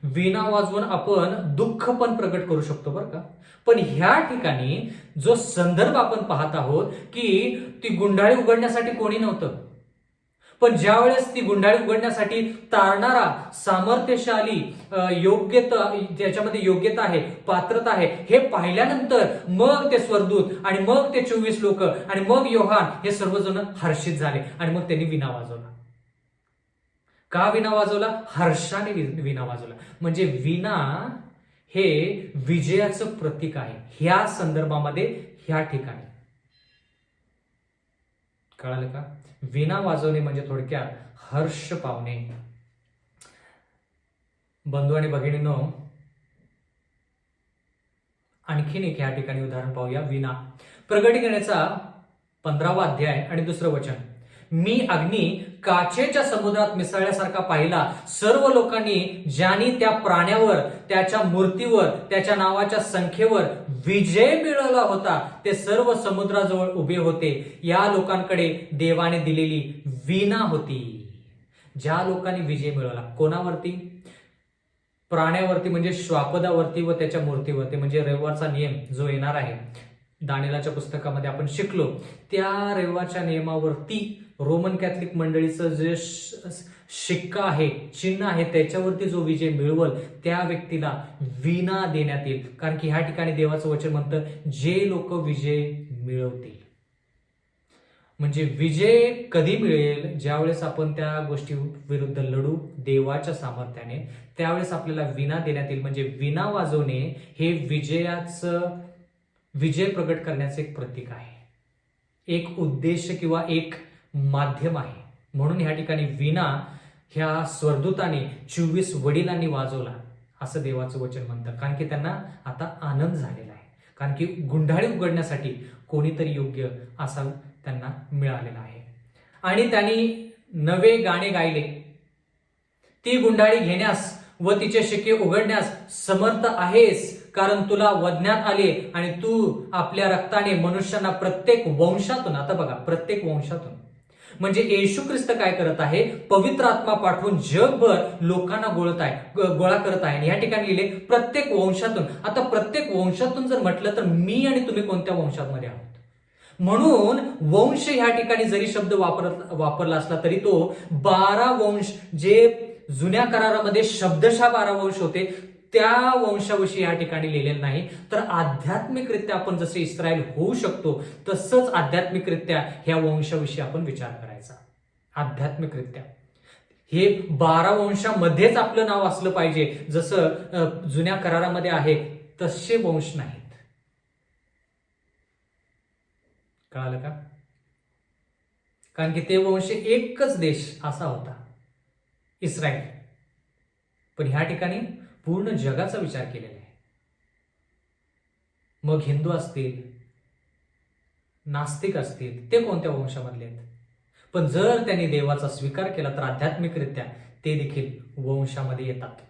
विणा वाजवून आपण दुःख पण प्रगट करू शकतो बरं का. पण ह्या ठिकाणी जो संदर्भ आपण पाहत आहोत की ती गुंडाळी उघडण्यासाठी कोणी नव्हतं, पण ज्या वेळेस ती गुंडाळी उघडण्यासाठी तारणारा सामर्थ्यशाली योग्यता, ज्याच्यामध्ये योग्यता आहे, पात्रता आहे, हे पाहिल्यानंतर मग ते स्वर्गदूत आणि मग ते 24 लोक आणि मग योहान हे सर्वजण हर्षित झाले आणि मग त्यांनी विणा वाजवला. का विणा वाजवला? हर्षाने विणा वाजवला. म्हणजे विणा हे विजयाचं प्रतीक आहे ह्या संदर्भामध्ये, ह्या ठिकाणी. कळालं का? विणा वाजवणे म्हणजे थोडक्यात हर्ष पावणे. बंधू आणि भगिनींनो, आणखीन एक या ठिकाणी उदाहरण पाहूया. वीणा. प्रकटीकरणाचा 15वा अध्याय आणि 2रं वचन. मी अग्नी काचेच्या समुद्रात मिसळल्यासारखा पाहिला. सर्व लोकांनी ज्यांनी त्या प्राण्यावर, त्याच्या मूर्तीवर, त्याच्या नावाच्या संख्येवर विजय मिळवला होता ते सर्व समुद्राजवळ उभे होते. या लोकांकडे देवाने दिलेली वीणा होती. ज्या लोकांनी विजय मिळवला, कोणावरती? प्राण्यावरती म्हणजे श्वापदावरती व त्याच्या मूर्तीवरती. म्हणजे रविवारचा नियम जो येणार आहे, दानिएलच्या पुस्तकामध्ये आपण शिकलो, त्या रविवारच्या नियमावरती रोमन कॅथलिक मंडळीचं जे शिक्का आहे, चिन्ह आहे, त्याच्यावरती जो विजय मिळवल त्या व्यक्तीला वीणा देण्यात येईल. कारण की ह्या ठिकाणी देवाचं वचन म्हणतं, जे लोक विजय मिळवतील. म्हणजे विजय कधी मिळेल? ज्यावेळेस आपण त्या गोष्टी विरुद्ध लढू देवाच्या सामर्थ्याने, त्यावेळेस आपल्याला वीणा देण्यात येईल. म्हणजे वीणा वाजवणे हे विजय प्रकट करण्याचे एक प्रतीक आहे, एक उद्देश किंवा एक माध्यम आहे. म्हणून ह्या ठिकाणी वीणा ह्या स्वर्गदूताने 24 वडिलांनी वाजवला असं देवाचं वचन म्हणतं. कारण की त्यांना आता आनंद झालेला आहे. कारण की गुंडाळी उघडण्यासाठी कोणीतरी योग्य असा त्यांना मिळालेला आहे. आणि त्यांनी नवे गाणे गायले. ती गुंडाळी घेण्यास व तिचे शिक्के उघडण्यास समर्थ आहेस, कारण तुला वधण्यात आले आणि तू आपल्या रक्ताने मनुष्यांना प्रत्येक वंशातून, आता बघा, प्रत्येक वंशातून, म्हणजे येशू ख्रिस्त काय करत आहे? पवित्र आत्मा पाठवून जगभर लोकांना गोळा करत आहे. आणि या ठिकाणी लिहिले प्रत्येक वंशातून. आता प्रत्येक वंशातून जर म्हटलं तर मी आणि तुम्ही कोणत्या वंशामध्ये आहोत? म्हणून वंश ह्या ठिकाणी जरी शब्द वापरला असला तरी तो 12 वंश, जे जुन्या करारामध्ये शब्दशः 12 वंश होते, त्या वंशाविषयी या ठिकाणी लिहिलेलं नाही. तर आध्यात्मिकरित्या आपण जसे इस्रायल होऊ शकतो तसंच आध्यात्मिकरित्या ह्या वंशाविषयी आपण विचार करायचा. आध्यात्मिकरित्या हे 12 वंशामध्येच आपलं नाव असलं पाहिजे, जसं जुन्या करारामध्ये आहे तसे वंश नाहीत. कळालं का? कारण की ते वंश एकच देश असा होता, इस्रायल. पण ह्या ठिकाणी पूर्ण जगाचा विचार केलेला आहे. मग हिंदू असतील, नास्तिक असतील, ते कोणत्या वंशामधले आहेत? पण जर त्यांनी देवाचा स्वीकार केला तर आध्यात्मिकरित्या ते देखील वंशामध्ये येतात.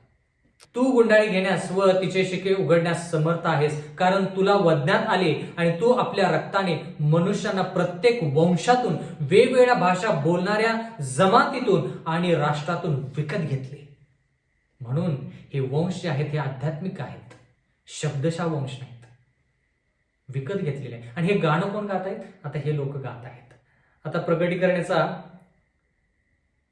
तू गुंडाळी घेण्यास व तिचे शिक्के उघडण्यास समर्थ आहेस, कारण तुला वधण्यात आले आणि तू आपल्या रक्ताने मनुष्यांना प्रत्येक वंशातून, वेगवेगळ्या भाषा बोलणाऱ्या जमातीतून आणि राष्ट्रातून विकत घेतले. म्हणून हे वंश जे आहेत हे आध्यात्मिक आहेत, शब्दशः वंश नाहीत, विकत घेतलेले आहे. आणि हे गाणं कोण गात आहेत? आता हे लोक गात आहेत. आता प्रकटीकरणाचा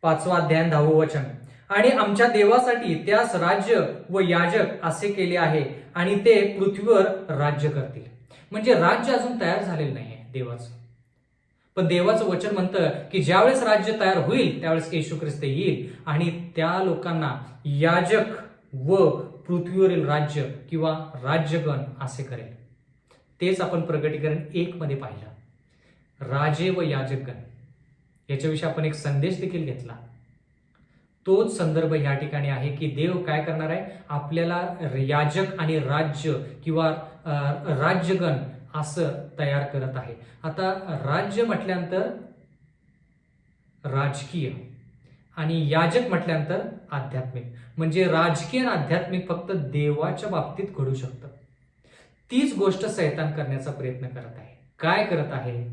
5वा अध्याय 10वं वचन. आणि आमच्या देवासाठी त्यास राज्य व याजक असे केले आहे आणि ते पृथ्वीवर राज्य करतील. म्हणजे राज्य अजून तयार झालेलं नाही आहे देवाचं, पण देवाचं वचन म्हणतं की ज्यावेळेस राज्य तयार होईल त्यावेळेस येशू ख्रिस्त येईल आणि त्या लोकांना याजक व पृथ्वीवरील राज्य किंवा राज्यगण असे करेल. तेच आपण प्रकटीकरण 1 मध्ये पाहिलं, राजे व याजकगण. याच्याविषयी आपण एक संदेश देखील घेतला. तोच संदर्भ या ठिकाणी आहे की देव काय करणार आहे? आपल्याला याजक आणि राज्य किंवा राज्यगण असं तयार करत आहे. आता राज्य म्हटल्यानंतर राजकीय आणि याजक म्हटल्यानंतर आध्यात्मिक. म्हणजे राजकीय आणि आध्यात्मिक फक्त देवाच्या बाबतीत घडू शकतं. तीच गोष्ट सैतान करण्याचा प्रयत्न करत आहे. काय करत आहे?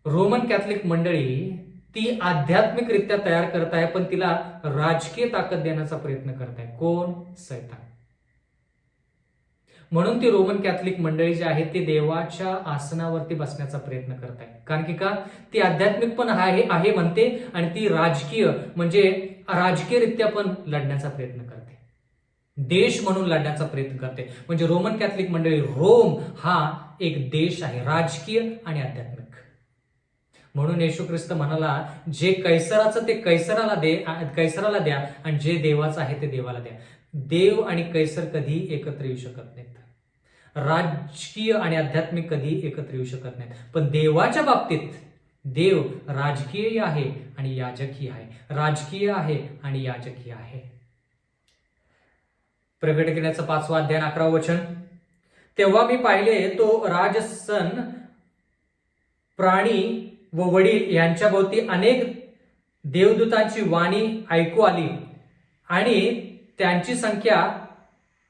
रोमन कॅथलिक मंडळी ती आध्यात्मिकरित्या तयार करत आहे, पण तिला राजकीय ताकद देण्याचा प्रयत्न करत आहे. कोण? सैतान. म्हणून ती रोमन कॅथलिक मंडळी जी आहे ते देवाच्या आसनावरती बसण्याचा प्रयत्न करत आहे. कारण की का? ती आध्यात्मिक पण आहे म्हणते आणि ती राजकीय म्हणजे राजकीयरित्या पण लढण्याचा प्रयत्न करते, देश म्हणून लढण्याचा प्रयत्न करते. म्हणजे रोमन कॅथलिक मंडळी, रोम हा एक देश आहे, राजकीय आणि आध्यात्मिक. म्हणून येशू ख्रिस्त म्हणाला, जे कैसराचं ते कैसराला द्या आणि जे देवाचं आहे ते देवाला द्या. देव आणि कैसर कधी एकत्र येऊ शकत नाहीत. राजकीय आणि आध्यात्मिक कधी एकत्र येऊ शकत नाहीत. पण देवाच्या बाबतीत देव राजकीय आहे आणि याजकीय आहे, राजकीय आहे आणि याजकीय आहे. प्रकटीकरणाचं 5वा अध्याय 11वं वचन. तेव्हा मी पाहिले तो राजसन, प्राणी व वडील यांच्या भोवती अनेक देवदूतांची वाणी ऐकू आली आणि त्यांची संख्या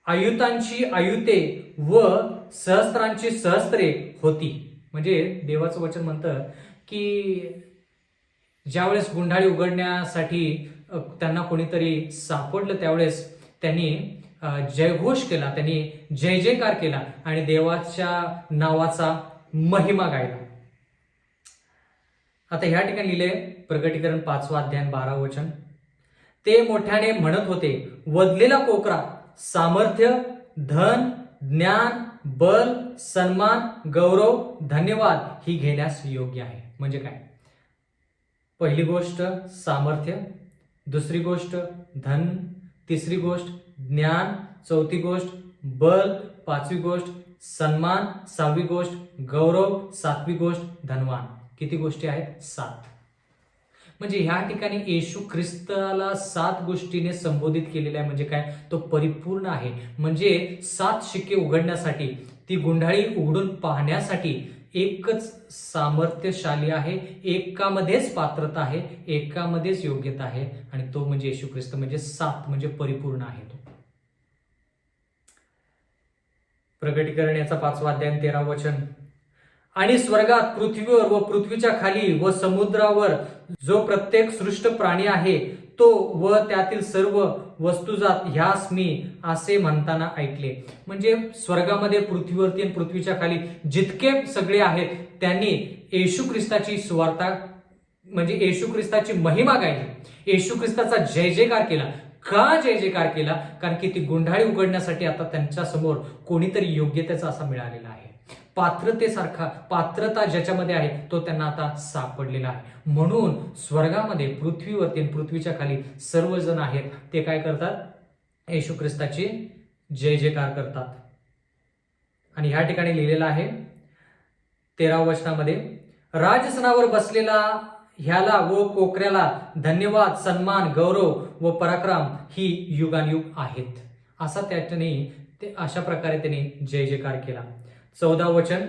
आयुतांची आयुते व सहस्त्रांची सहस्त्रे होती. म्हणजे देवाचं वचन म्हणतं की ज्यावेळेस गुंडाळी उघडण्यासाठी त्यांना कोणीतरी सापडलं त्यावेळेस त्यांनी जयघोष केला, त्यांनी जय जयकार केला आणि देवाच्या नावाचा महिमा गायला. आता ह्या ठिकाणी लिहिले प्रकटीकरण 5 अध्याय 12 वचन. ते मोठ्याने म्हणत होते, वधलेला कोकरा सामर्थ्य, धन, ज्ञान, बल, सन्मान, गौरव, धन्यवाद ही घेण्यास योग्य आहे. म्हणजे काय? पहिली गोष्ट सामर्थ्य, दुसरी गोष्ट धन, तिसरी गोष्ट ज्ञान, चौथी गोष्ट बल, पाचवी गोष्ट सन्मान, सहावी गोष्ट गौरव, सातवी गोष्ट धनवान. किती गोष्टी आहेत? 7. म्हणजे ह्या ठिकाणी येशू ख्रिस्ताला 7 गोष्टीने संबोधित केलेला आहे. म्हणजे काय? तो परिपूर्ण आहे. म्हणजे 7 शिक्के उघडण्यासाठी, ती गुंडाळी उघडून पाहण्यासाठी एकच सामर्थ्यशाली आहे, एकामध्येच पात्रता आहे, एकामध्येच योग्यता आहे आणि तो म्हणजे येशू ख्रिस्त. म्हणजे 7 म्हणजे परिपूर्ण आहे तो. प्रकटीकरण याचा 5 अध्याय 13 वचन. आणि स्वर्गात, पृथ्वीवर व पृथ्वीच्या खाली व समुद्रावर जो प्रत्येक सृष्ट प्राणी आहे तो व त्यातील सर्व वस्तुजात ह्यास मी असे म्हणताना ऐकले. म्हणजे स्वर्गामध्ये, पृथ्वीवरती आणि पृथ्वीच्या खाली जितके सगळे आहेत त्यांनी येशू ख्रिस्ताची सुवार्ता म्हणजे येशू ख्रिस्ताची महिमा गायली, येशू ख्रिस्ताचा जय जयकार केला. का जय जयकार केला? कारण की ती गुंडाळी उघडण्यासाठी आता त्यांच्या समोर कोणीतरी योग्यतेचा असा मिळालेला आहे. पात्रतेसारखा, पात्रता ज्याच्यामध्ये आहे तो त्यांना आता सापडलेला आहे. म्हणून स्वर्गामध्ये, पृथ्वीवरती आणि पृथ्वीच्या खाली सर्वजण आहेत ते काय करतात? येशू ख्रिस्ताची जय जयकार करतात. आणि ह्या ठिकाणी लिहिलेलं आहे 13 वचनामध्ये, राजसनावर बसलेला ह्याला व कोकऱ्याला धन्यवाद, सन्मान, गौरव व पराक्रम ही युगानुयुग आहेत. असा त्याने अशा प्रकारे त्यांनी जय जयकार केला. 14 वचन.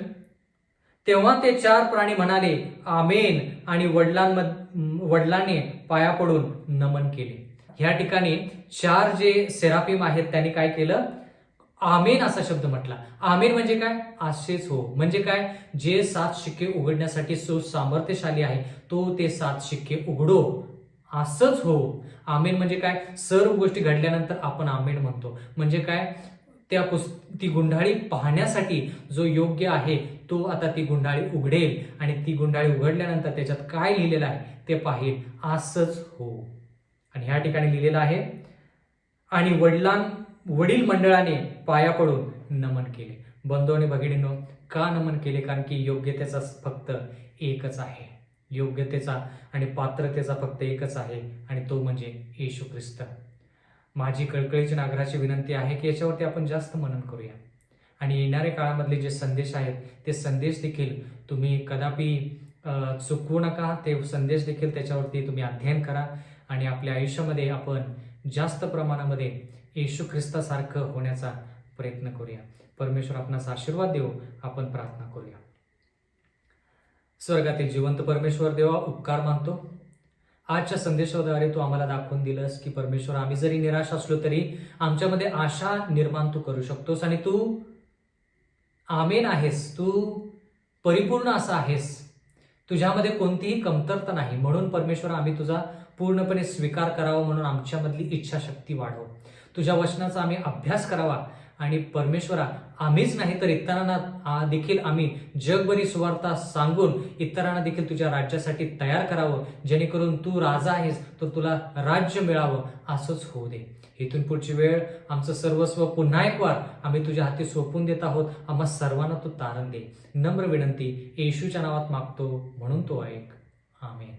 तेव्हा ते 4 प्राणी म्हणाले आमेन आणि वडिलांनी पाया पडून नमन केले. ह्या ठिकाणी 4 जे सेराफिम आहेत त्यांनी काय केलं? आमेन असा शब्द म्हटला. आमेन म्हणजे काय? असेच हो. म्हणजे काय? जे 7 शिक्के उघडण्यासाठी जो सामर्थ्यशाली आहे तो ते 7 शिक्के उघडो, असंच हो. आमेन म्हणजे काय? सर्व गोष्टी घडल्यानंतर आपण आमेन म्हणतो. म्हणजे काय? ती गुंडाळी पाहण्यासाठी जो योग्य आहे तो आता ती गुंडाळी उघडेल आणि ती गुंडाळी उघडल्यानंतर त्याच्यात काय लिहिलेलं आहे ते पाहिल, असंच हो. आणि ह्या ठिकाणी लिहिलेलं आहे आणि वडील मंडळाने पाया पडून नमन केले. बंधू आणि भगिनींनो, का नमन केले? कारण की योग्यतेचा फक्त एकच आहे, योग्यतेचा आणि पात्रतेचा फक्त एकच आहे आणि तो म्हणजे येशू ख्रिस्त. माझी कळकळीची नागराची विनंती आहे की याच्यावरती आपण जास्त मनन करूया आणि येणाऱ्या काळामधले जे संदेश आहेत ते संदेश देखील तुम्ही कदापि चुकवू नका. ते संदेश देखील त्याच्यावरती तुम्ही अध्ययन करा आणि आपल्या आयुष्यामध्ये आपण जास्त प्रमाणामध्ये येशू ख्रिस्तासारखं होण्याचा प्रयत्न करूया. परमेश्वर आपणास आशीर्वाद देव. आपण प्रार्थना करूया. स्वर्गातील जिवंत परमेश्वर देवा, उपकार मानतो. आजच्या संदेशाद्वारे तू आम्हाला दाखवून दिलंस की परमेश्वर, आम्ही जरी निराश असलो तरी आमच्यामध्ये आशा निर्माण तू करू शकतोस आणि तू आमेन आहेस, तू परिपूर्ण असा आहेस, तुझ्यामध्ये कोणतीही कमतरता नाही. म्हणून परमेश्वर आम्ही तुझा पूर्णपणे स्वीकार करावा, म्हणून आमच्यामधली इच्छाशक्ती वाढव. तुझ्या वचनाचा आम्ही अभ्यास करावा आणि परमेश्वरा, आम्हीच नाही तर इतरांना देखील आम्ही जगभरी सुवार्ता सांगून इतरांना देखील तुझ्या राज्यासाठी तयार करावं, जेणेकरून तू राजा आहेस तर तुला राज्य मिळावं, असंच होऊ दे. इथून पुढची वेळ, आमचं सर्वस्व पुन्हा एक वार आम्ही तुझ्या हाती सोपून देत आहोत. आम्हा सर्वांना तू तारण दे. नम्र विनंती येशूच्या नावात मागतो, म्हणून तो ऐक. आमेन.